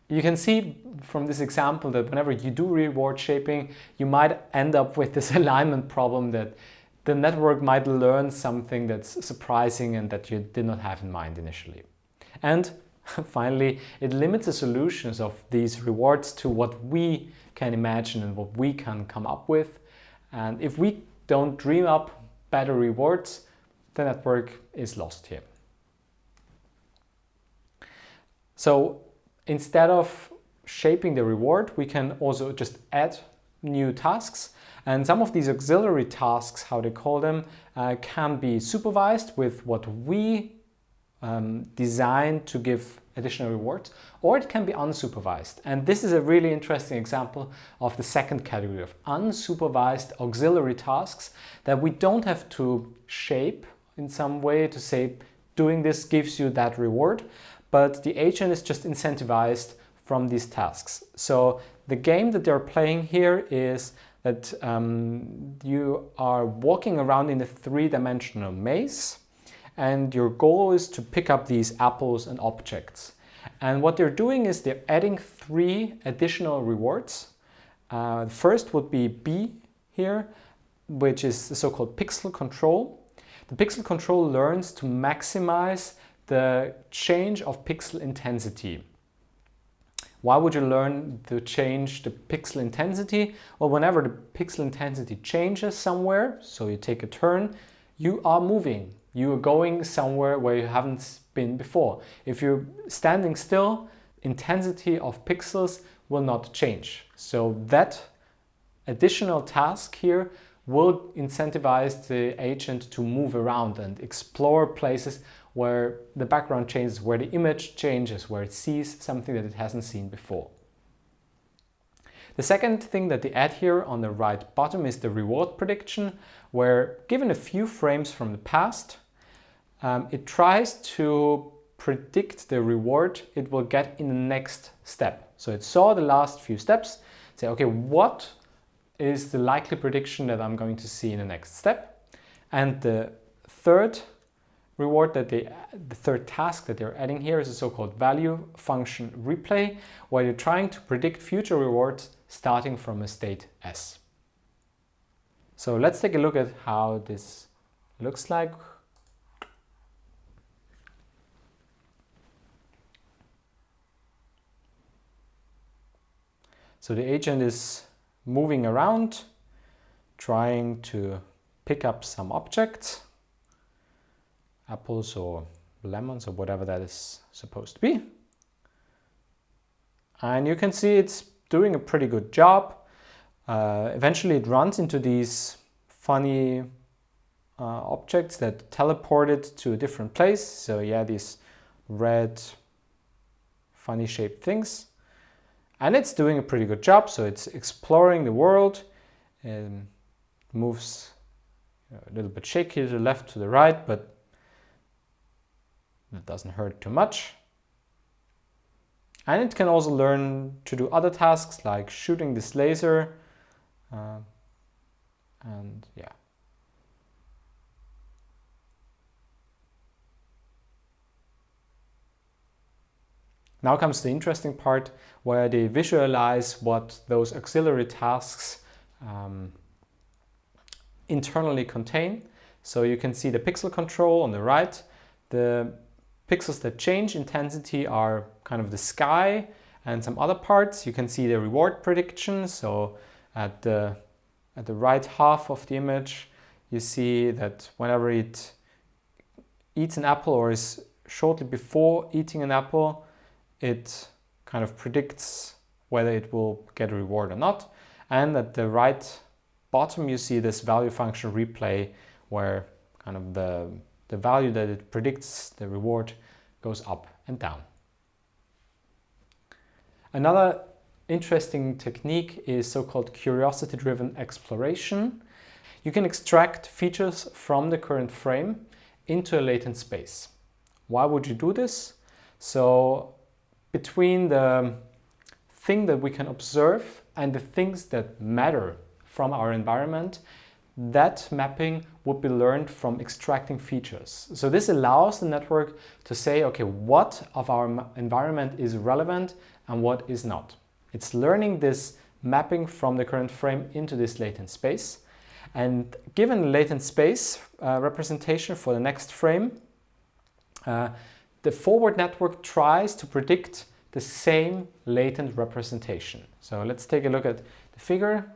you can see from this example that whenever you do reward shaping, you might end up with this alignment problem that the network might learn something that's surprising and that you did not have in mind initially. And finally, it limits the solutions of these rewards to what we can imagine and what we can come up with. And if we don't dream up better rewards, the network is lost here. So instead of shaping the reward, we can also just add new tasks. And some of these auxiliary tasks, how they call them, can be supervised with what we design to give additional rewards, or it can be unsupervised. And this is a really interesting example of the second category of unsupervised auxiliary tasks that we don't have to shape in some way to say, doing this gives you that reward, but the agent is just incentivized from these tasks. So the game that they're playing here is that you are walking around in a three-dimensional maze, and your goal is to pick up these apples and objects. And what they're doing is they're adding 3 additional rewards. The first would be B here, which is the so-called pixel control. The pixel control learns to maximize the change of pixel intensity. Why would you learn to change the pixel intensity? Well, whenever the pixel intensity changes somewhere, so you take a turn, you are moving. You are going somewhere where you haven't been before. If you're standing still, intensity of pixels will not change. So that additional task here will incentivize the agent to move around and explore places where the background changes, where the image changes, where it sees something that it hasn't seen before. The second thing that they add here on the right bottom is the reward prediction, where given a few frames from the past, it tries to predict the reward it will get in the next step. So it saw the last few steps, say, okay, what is the likely prediction that I'm going to see in the next step? And the third reward the third task that they're adding here is a so-called value function replay, where you're trying to predict future rewards starting from a state S. So let's take a look at how this looks like. So the agent is moving around, trying to pick up some objects, apples or lemons or whatever that is supposed to be. And you can see it's doing a pretty good job. Eventually it runs into these funny objects that teleport it to a different place. So yeah, these red funny shaped things. And it's doing a pretty good job. So it's exploring the world and moves a little bit shaky to the left, to the right, but it doesn't hurt too much. And it can also learn to do other tasks like shooting this laser. And yeah. Now comes the interesting part where they visualize what those auxiliary tasks internally contain. So you can see the pixel control on the right. The pixels that change intensity are kind of the sky, and some other parts. You can see the reward prediction. So at the right half of the image, you see that whenever it eats an apple or is shortly before eating an apple, it kind of predicts whether it will get a reward or not. And at the right bottom, you see this value function replay, where kind of the value that it predicts, the reward, goes up and down. Another interesting technique is so-called curiosity-driven exploration. You can extract features from the current frame into a latent space. Why would you do this? So between the thing that we can observe and the things that matter from our environment, that mapping would be learned from extracting features. So this allows the network to say, okay, what of our environment is relevant and what is not. It's learning this mapping from the current frame into this latent space. And given latent space representation for the next frame, the forward network tries to predict the same latent representation. So let's take a look at the figure.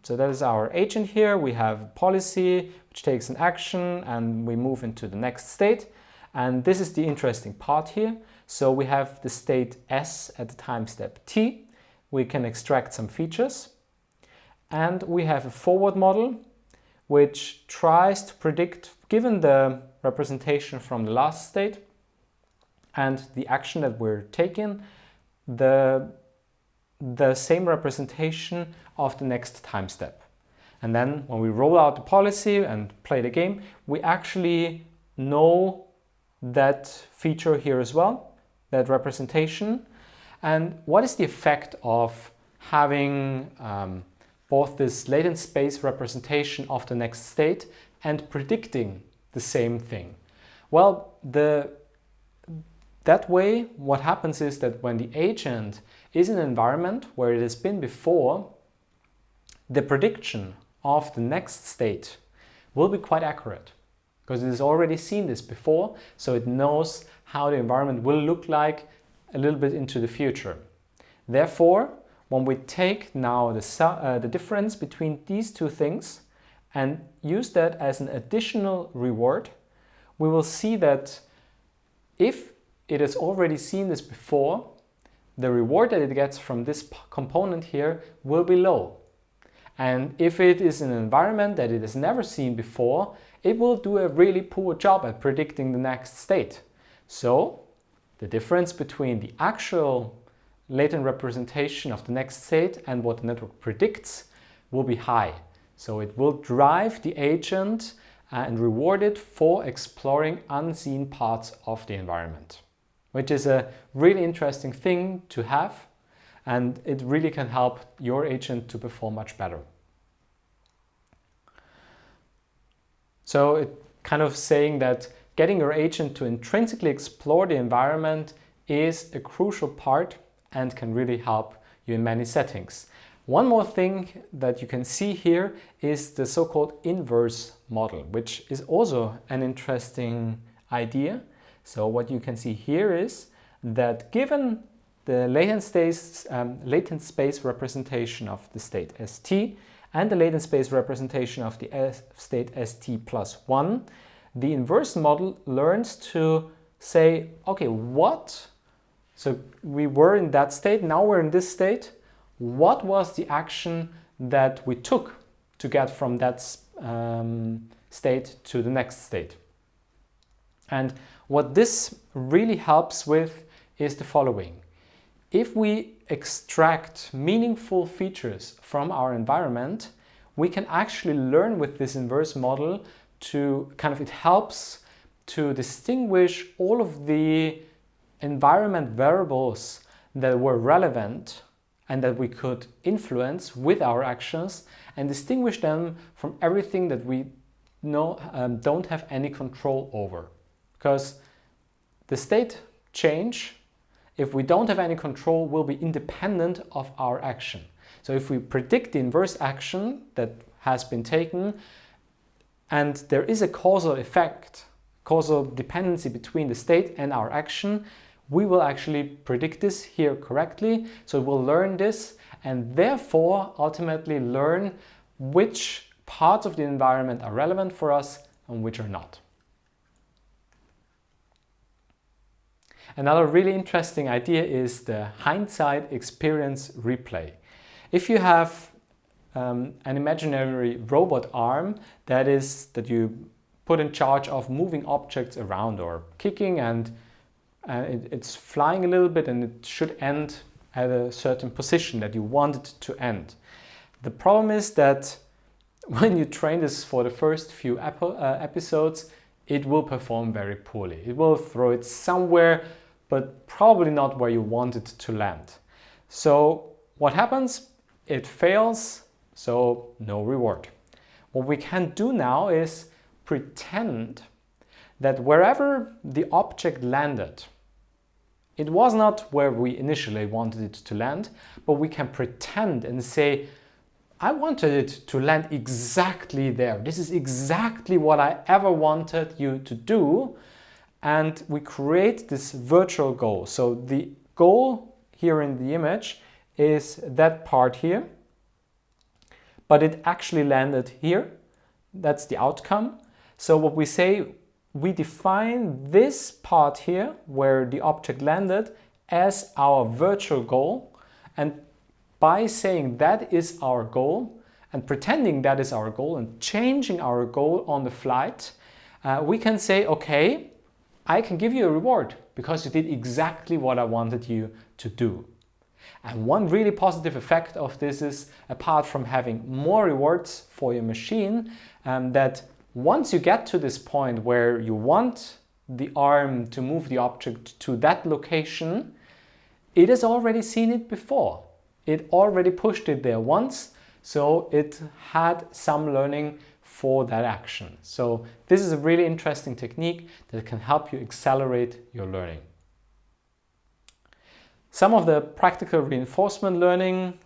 So that is our agent here. We have policy, which takes an action, and we move into the next state. And this is the interesting part here. So we have the state S at the time step t. We can extract some features. And we have a forward model, which tries to predict, given the representation from the last state and the action that we're taking, the same representation of the next time step. And then when we roll out the policy and play the game, we actually know that feature here as well, that representation. And what is the effect of having both this latent space representation of the next state and predicting the same thing? Well, that way, what happens is that when the agent is in an environment where it has been before, the prediction of the next state will be quite accurate because it has already seen this before, so it knows how the environment will look like a little bit into the future. Therefore, when we take now the difference between these two things and use that as an additional reward, we will see that if it has already seen this before, the reward that it gets from this component here will be low. And if it is an environment that it has never seen before, it will do a really poor job at predicting the next state. So the difference between the actual latent representation of the next state and what the network predicts will be high. So it will drive the agent and reward it for exploring unseen parts of the environment, which is a really interesting thing to have, and it really can help your agent to perform much better. So it kind of saying that getting your agent to intrinsically explore the environment is a crucial part and can really help you in many settings. One more thing that you can see here is the so-called inverse model, which is also an interesting idea. So what you can see here is that given the latent space representation of the state st and the latent space representation of the state st plus 1, the inverse model learns to say, okay, so we were in that state, now we're in this state. What was the action that we took to get from that state to the next state? And what this really helps with is the following. If we extract meaningful features from our environment, we can actually learn with this inverse model to it helps to distinguish all of the environment variables that were relevant and that we could influence with our actions and distinguish them from everything that we don't have any control over. Because the state change, if we don't have any control, will be independent of our action. So if we predict the inverse action that has been taken and there is a causal effect, causal dependency between the state and our action, we will actually predict this here correctly. So we'll learn this and therefore ultimately learn which parts of the environment are relevant for us and which are not. Another really interesting idea is the hindsight experience replay. If you have an imaginary robot arm that you put in charge of moving objects around or kicking, and it's flying a little bit and it should end at a certain position that you want it to end. The problem is that when you train this for the first few episodes, it will perform very poorly. It will throw it somewhere, but probably not where you want it to land. So what happens? It fails, so no reward. What we can do now is pretend that wherever the object landed, it was not where we initially wanted it to land, but we can pretend and say, I wanted it to land exactly there. This is exactly what I ever wanted you to do. And we create this virtual goal. So the goal here in the image is that part here, but it actually landed here. That's the outcome. So what we say, we define this part here where the object landed as our virtual goal, and by saying that is our goal and pretending that is our goal and changing our goal on the flight, we can say, okay, I can give you a reward because you did exactly what I wanted you to do. And one really positive effect of this is, apart from having more rewards for your machine, that once you get to this point where you want the arm to move the object to that location, it has already seen it before. It already pushed it there once, so it had some learning for that action. So this is a really interesting technique that can help you accelerate your learning. Some of the practical reinforcement learning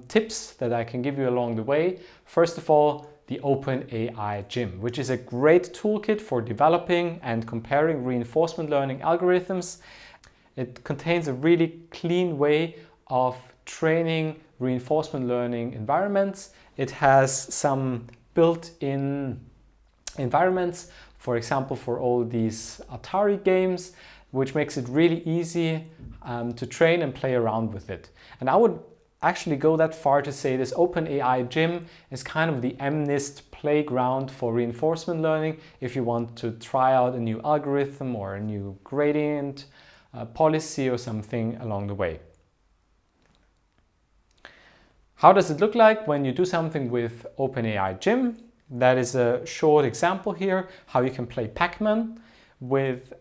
tips that I can give you along the way. First of all, the OpenAI Gym, which is a great toolkit for developing and comparing reinforcement learning algorithms. It contains a really clean way of training reinforcement learning environments. It has some built-in environments, for example, for all these Atari games, which makes it really easy to train and play around with it. And I would actually go that far to say this OpenAI Gym is kind of the MNIST playground for reinforcement learning if you want to try out a new algorithm or a new gradient policy or something along the way. How does it look like when you do something with OpenAI Gym? That is a short example here, how you can play Pac-Man with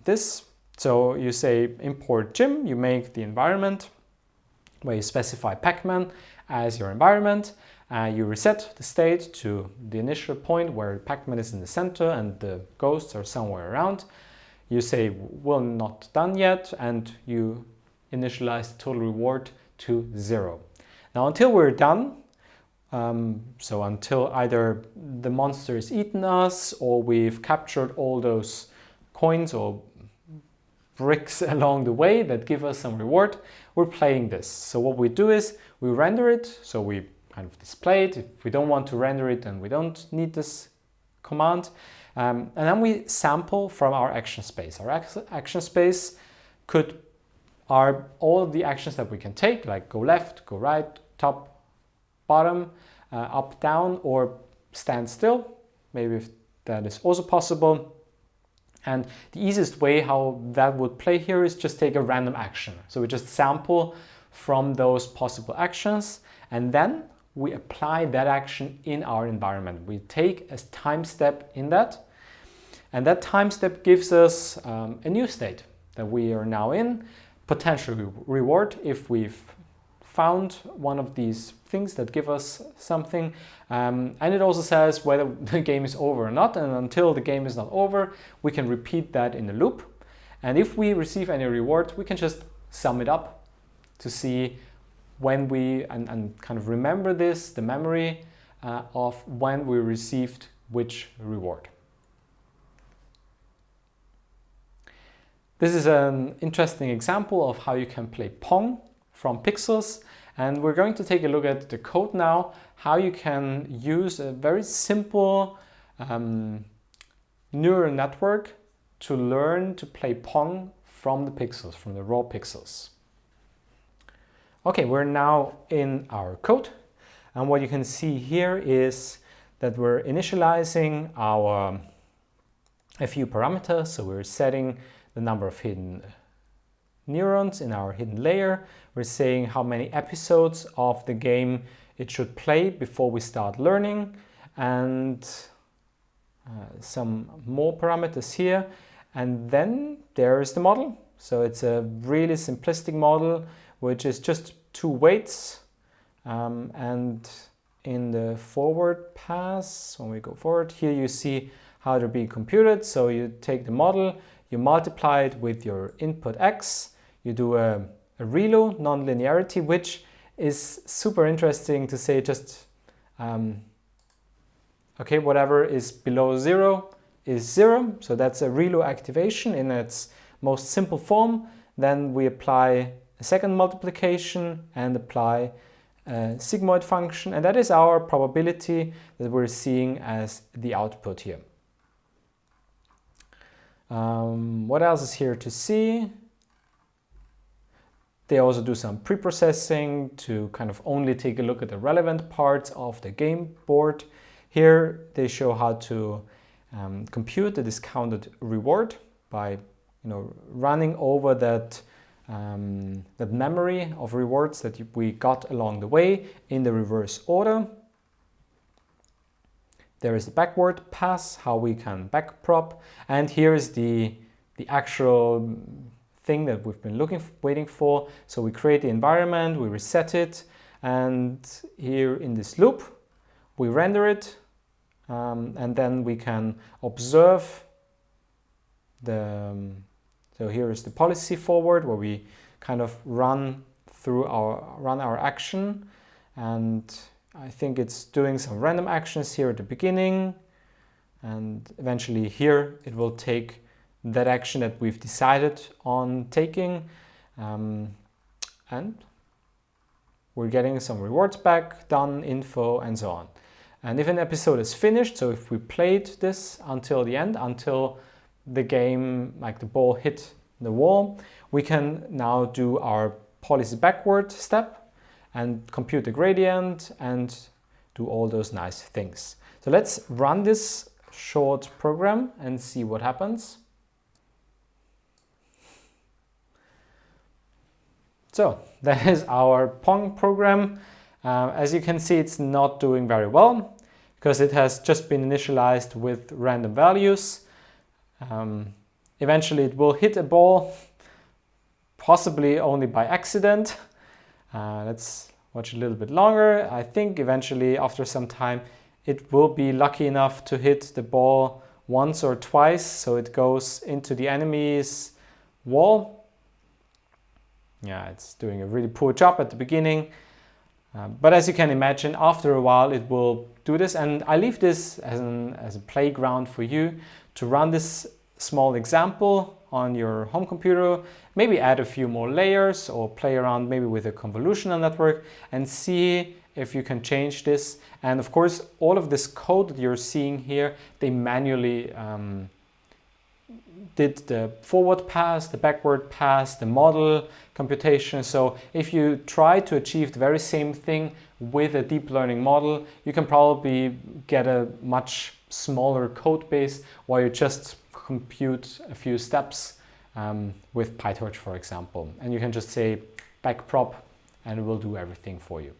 this. So you say import Gym, you make the environment where you specify Pac-Man as your environment. You reset the state to the initial point where Pac-Man is in the center and the ghosts are somewhere around. You say, well, not done yet, and you initialize the total reward to 0. Now, until we're done, so until either the monster has eaten us or we've captured all those coins or bricks along the way that give us some reward, we're playing this. So what we do is we render it, so we kind of display it. If we don't want to render it, then we don't need this command. And then we sample from our action space. Our action space are all of the actions that we can take, like go left, go right, top, bottom, up, down, or stand still. Maybe if that is also possible. And the easiest way how that would play here is just take a random action. So we just sample from those possible actions, and then we apply that action in our environment. We take a time step in that, and that time step gives us a new state that we are now in, potential reward if we've found one of these things that give us something, and it also says whether the game is over or not, and until the game is not over we can repeat that in a loop. And if we receive any reward, we can just sum it up to see when we and kind of remember this, the memory of when we received which reward. This is an interesting example of how you can play Pong from pixels, and we're going to take a look at the code now, how you can use a very simple neural network to learn to play Pong from the pixels, from the raw pixels. Okay, we're now in our code, and what you can see here is that we're initializing a few parameters. So we're setting the number of hidden neurons in our hidden layer. We're saying how many episodes of the game it should play before we start learning, and some more parameters here. And then there is the model. So it's a really simplistic model, which is just 2 weights. And in the forward pass, when we go forward, here you see how to be computed. So you take the model, you multiply it with your input x, you do a ReLU, nonlinearity, which is super interesting to say just, okay, whatever is below 0 is 0. So that's a ReLU activation in its most simple form. Then we apply a second multiplication and apply a sigmoid function, and that is our probability that we're seeing as the output here. What else is here to see? They also do some pre-processing to kind of only take a look at the relevant parts of the game board. Here they show how to compute the discounted reward by running over that memory of rewards that we got along the way in the reverse order. There is the backward pass, how we can backprop, and here is the actual thing that we've been waiting for. So we create the environment, we reset it, and here in this loop we render it, and then we can observe so here is the policy forward, where we kind of run our action, and I think it's doing some random actions here at the beginning, and eventually here it will take that action that we've decided on taking, and we're getting some rewards back, done, info, and so on. And if an episode is finished, so if we played this until the end, until the game, like the ball hit the wall, we can now do our policy backward step and compute the gradient and do all those nice things. So let's run this short program and see what happens. So that is our Pong program. As you can see, it's not doing very well because it has just been initialized with random values. Eventually it will hit a ball, possibly only by accident. Let's watch a little bit longer. I think eventually, after some time, it will be lucky enough to hit the ball once or twice, so it goes into the enemy's wall. Yeah, it's doing a really poor job at the beginning. But as you can imagine, after a while it will do this, and I leave this as a playground for you to run this small example on your home computer, maybe add a few more layers or play around maybe with a convolutional network and see if you can change this. And of course, all of this code that you're seeing here, they manually did the forward pass, the backward pass, the model computation. So if you try to achieve the very same thing with a deep learning model, you can probably get a much smaller code base while you just compute a few steps with PyTorch, for example. And you can just say backprop and it will do everything for you.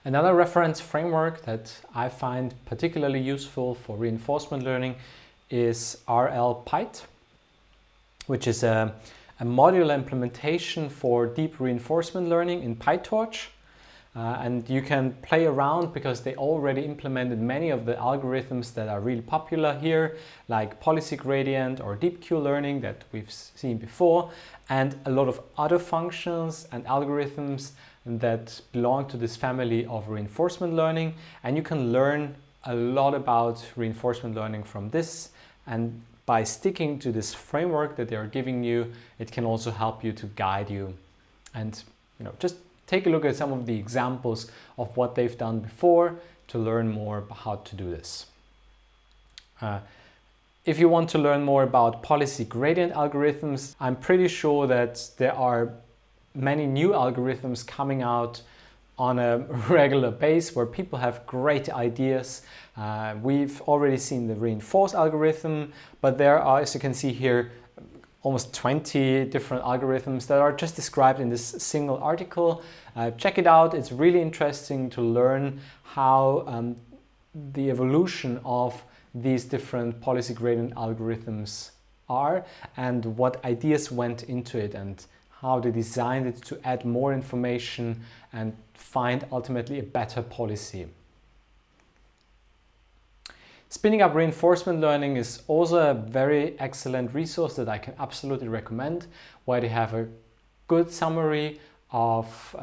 Another reference framework that I find particularly useful for reinforcement learning is RLPyT, which is a modular implementation for deep reinforcement learning in PyTorch. And you can play around because they already implemented many of the algorithms that are really popular here, like policy gradient or deep Q-learning that we've seen before, and a lot of other functions and algorithms that belong to this family of reinforcement learning. And you can learn a lot about reinforcement learning from this and by sticking to this framework that they are giving you, it can also help you to guide you. And just take a look at some of the examples of what they've done before to learn more about how to do this. If you want to learn more about policy gradient algorithms, I'm pretty sure that there are many new algorithms coming out on a regular basis where people have great ideas. We've already seen the reinforce algorithm, but there are, as you can see here, almost 20 different algorithms that are just described in this single article. Check it out. It's really interesting to learn how the evolution of these different policy gradient algorithms are and what ideas went into it and how they designed it to add more information and find ultimately a better policy. Spinning Up Reinforcement Learning is also a very excellent resource that I can absolutely recommend, where they have a good summary of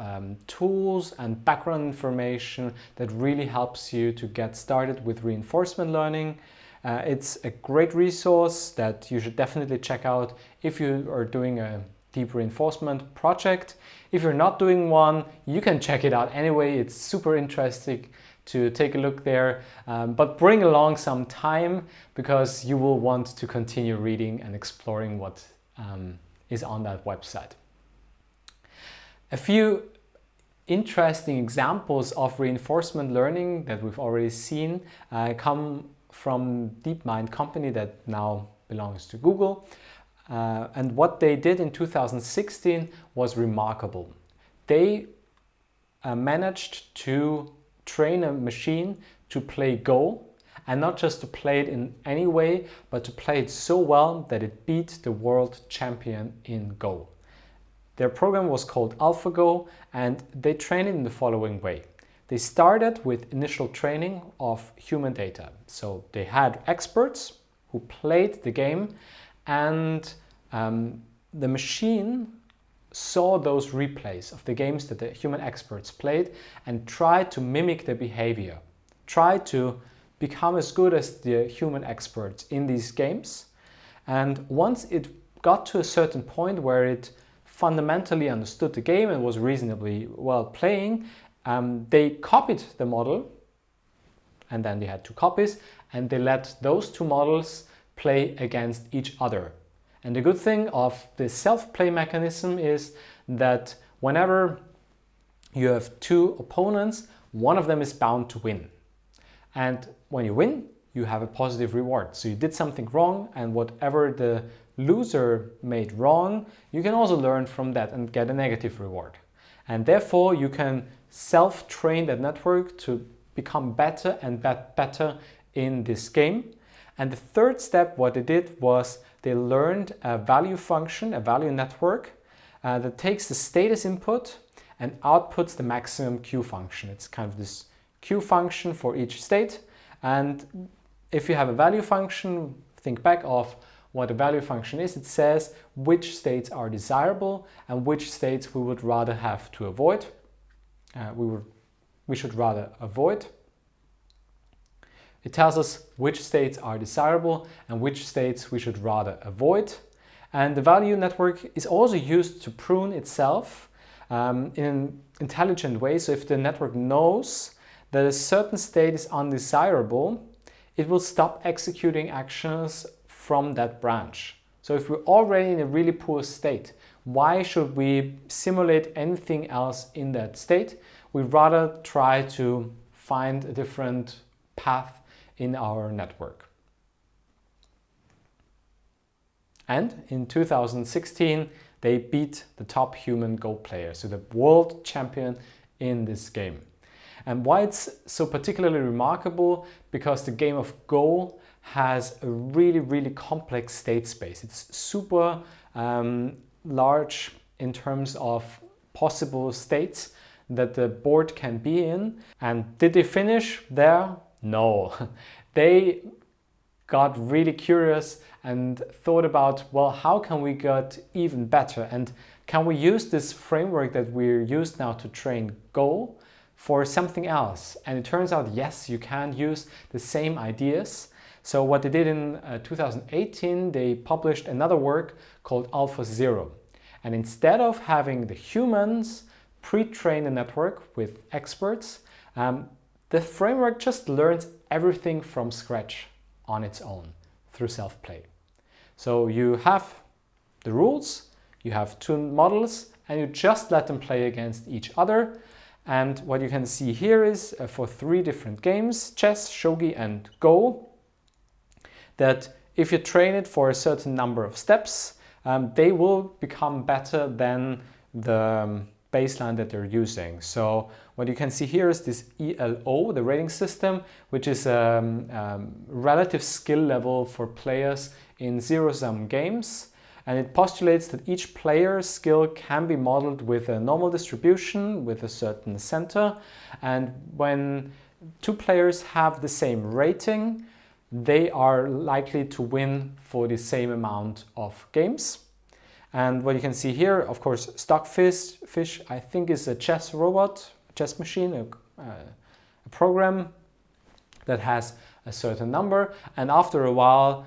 tools and background information that really helps you to get started with reinforcement learning. It's a great resource that you should definitely check out if you are doing a deep reinforcement project. If you're not doing one, you can check it out anyway. It's super interesting to take a look there, but bring along some time because you will want to continue reading and exploring what is on that website. A few interesting examples of reinforcement learning that we've already seen come from DeepMind company that now belongs to Google. And what they did in 2016 was remarkable. They managed to train a machine to play Go, and not just to play it in any way, but to play it so well that it beat the world champion in Go. Their program was called AlphaGo, and they trained it in the following way. They started with initial training of human data. So they had experts who played the game, and the machine saw those replays of the games that the human experts played and tried to mimic their behavior, tried to become as good as the human experts in these games. And once it got to a certain point where it fundamentally understood the game and was reasonably well playing, they copied the model, and then they had 2 copies, and they let those 2 models play against each other. And the good thing of the self-play mechanism is that whenever you have 2 opponents, one of them is bound to win. And when you win, you have a positive reward. So you did something wrong, and whatever the loser made wrong, you can also learn from that and get a negative reward. And therefore you can self-train that network to become better and better in this game. And the third step, what they did was they learned a value function, a value network that takes the status input and outputs the maximum Q function. It's kind of this Q function for each state. And if you have a value function, think back of what a value function is. It says which states are desirable and which states we would rather have to avoid. We should rather avoid. It tells us which states are desirable and which states we should rather avoid. And the value network is also used to prune itself in an intelligent way. So if the network knows that a certain state is undesirable, it will stop executing actions from that branch. So if we're already in a really poor state, why should we simulate anything else in that state? We'd rather try to find a different path in our network. And in 2016, they beat the top human Go player, so the world champion in this game. And why it's so particularly remarkable? Because the game of Go has a really complex state space. It's super large in terms of possible states that the board can be in. And did they finish there? No. They got really curious and thought about, well, how can we get even better? And can we use this framework that we're used now to train Go for something else? And it turns out, yes, you can use the same ideas. So what they did in 2018, they published another work called AlphaZero. And instead of having the humans pre-train a network with experts, the framework just learns everything from scratch on its own through self-play. So you have the rules, you have two models, and you just let them play against each other. And what you can see here is for 3 different games, chess, shogi, and Go, that if you train it for a certain number of steps, they will become better than the baseline that they're using. So what you can see here is this ELO, the rating system, which is a relative skill level for players in zero-sum games. And it postulates that each player's skill can be modeled with a normal distribution with a certain center. And when 2 players have the same rating, they are likely to win for the same amount of games. And what you can see here, of course, Stockfish, I think, is a chess robot, chess machine, a program that has a certain number. And after a while,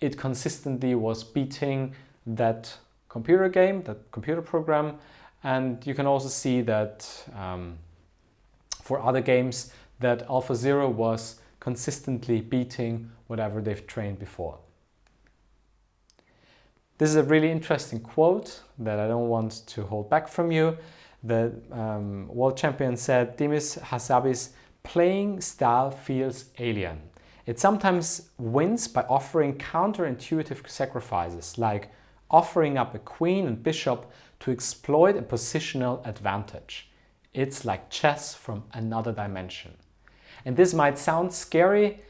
it consistently was beating that computer game, that computer program. And you can also see that for other games that AlphaZero was consistently beating whatever they've trained before. This is a really interesting quote that I don't want to hold back from you. The world champion said, Demis Hassabis playing style feels alien. It sometimes wins by offering counterintuitive sacrifices, like offering up a queen and bishop to exploit a positional advantage. It's like chess from another dimension. And this might sound scary,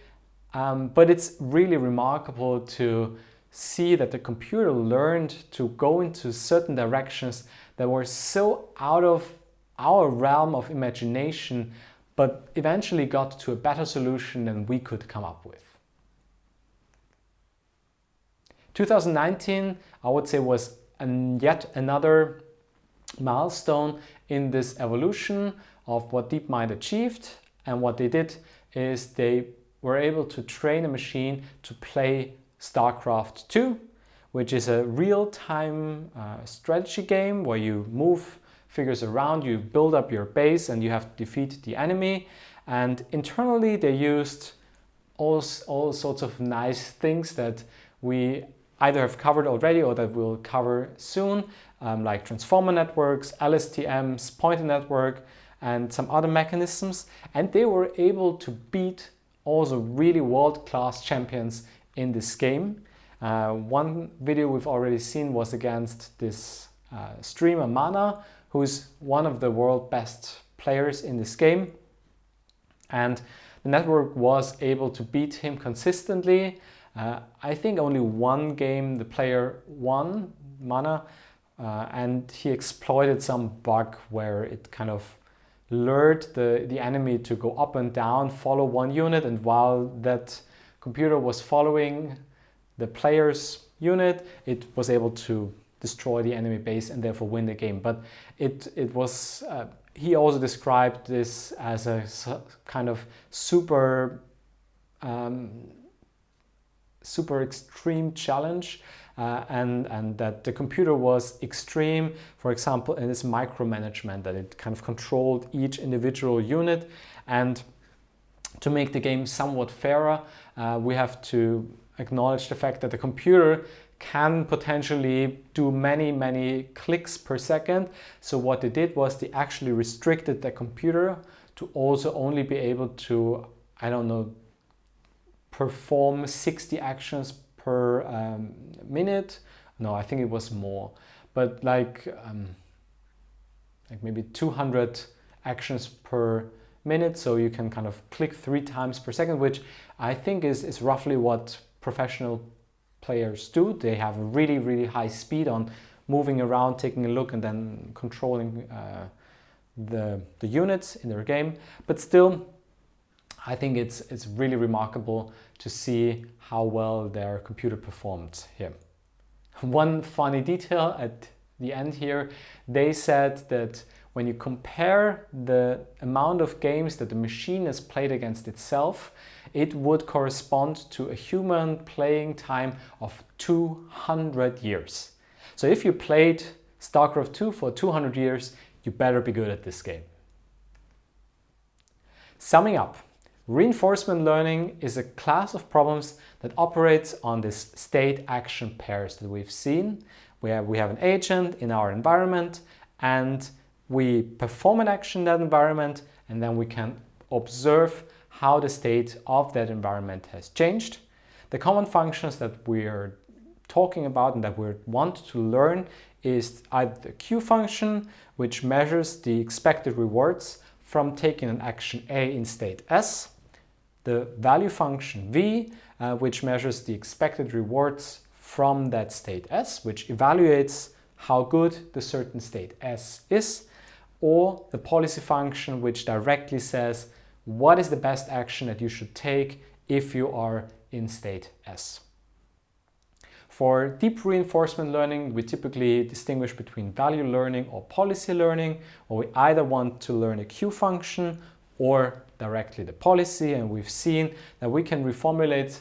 but it's really remarkable to see that the computer learned to go into certain directions that were so out of our realm of imagination, but eventually got to a better solution than we could come up with. 2019, I would say, was yet another milestone in this evolution of what DeepMind achieved. And what they did is they were able to train a machine to play StarCraft 2, which is a real-time strategy game where you move figures around, you build up your base, and you have to defeat the enemy. And internally they used all sorts of nice things that we either have covered already or that we'll cover soon, like transformer networks, LSTMs, pointer network, and some other mechanisms. And they were able to beat also really world-class champions in this game. One video we've already seen was against this streamer Mana, who's one of the world best players in this game. And the network was able to beat him consistently. I think only one game the player won, Mana, and he exploited some bug where it kind of lured the enemy to go up and down, follow one unit, and while that computer was following the player's unit, it was able to destroy the enemy base and therefore win the game. But it was, he also described this as a kind of super extreme challenge, and that the computer was extreme, for example, in its micromanagement, that it kind of controlled each individual unit. And to make the game somewhat fairer, we have to acknowledge the fact that the computer can potentially do many clicks per second. So what they did was they actually restricted the computer to also only be able to, I don't know, perform 60 actions per minute. No, I think it was more, but like maybe 200 actions per minute. So you can kind of click 3 times per second, which I think is roughly what professional players do. They have really high speed on moving around, taking a look, and then controlling the units in their game. But still, I think it's really remarkable to see how well their computer performed here. One funny detail at the end here, they said that when you compare the amount of games that the machine has played against itself, it would correspond to a human playing time of 200 years. So if you played StarCraft 2 for 200 years, you better be good at this game. Summing up, reinforcement learning is a class of problems that operates on this state-action pairs that we've seen, where we have an agent in our environment and we perform an action in that environment, and then we can observe how the state of that environment has changed. The common functions that we're talking about and that we want to learn is either the Q function, which measures the expected rewards from taking an action A in state S, the value function V, which measures the expected rewards from that state S, which evaluates how good the certain state S is, or the policy function, which directly says what is the best action that you should take if you are in state S. For deep reinforcement learning, we typically distinguish between value learning or policy learning, or we either want to learn a Q function or directly the policy, and we've seen that we can reformulate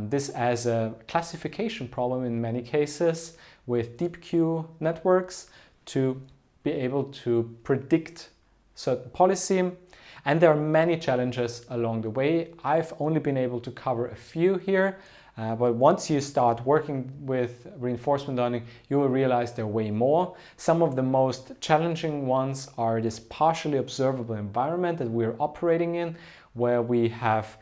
this as a classification problem in many cases with deep Q networks to be able to predict certain policy. And there are many challenges along the way. I've only been able to cover a few here, but once you start working with reinforcement learning, you will realize there are way more. Some of the most challenging ones are this partially observable environment that we're operating in, where we have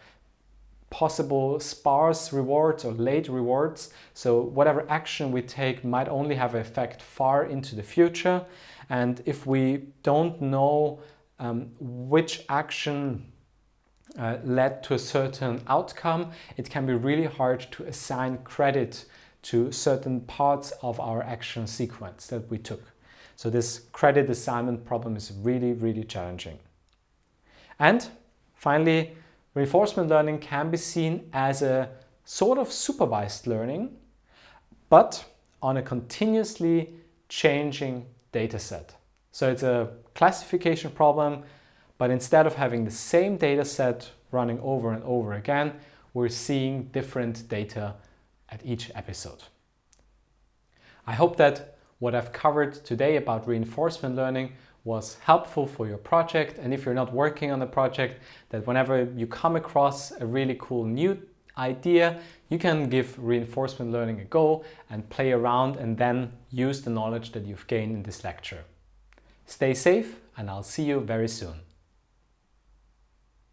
possible sparse rewards or late rewards. So whatever action we take might only have an effect far into the future. And if we don't know which action led to a certain outcome, it can be really hard to assign credit to certain parts of our action sequence that we took. So this credit assignment problem is really, really challenging. And finally, reinforcement learning can be seen as a sort of supervised learning, but on a continuously changing data set. So it's a classification problem, but instead of having the same data set running over and over again, we're seeing different data at each episode. I hope that what I've covered today about reinforcement learning was helpful for your project, and if you're not working on a project, that whenever you come across a really cool new idea, you can give reinforcement learning a go and play around and then use the knowledge that you've gained in this lecture. Stay safe, and I'll see you very soon.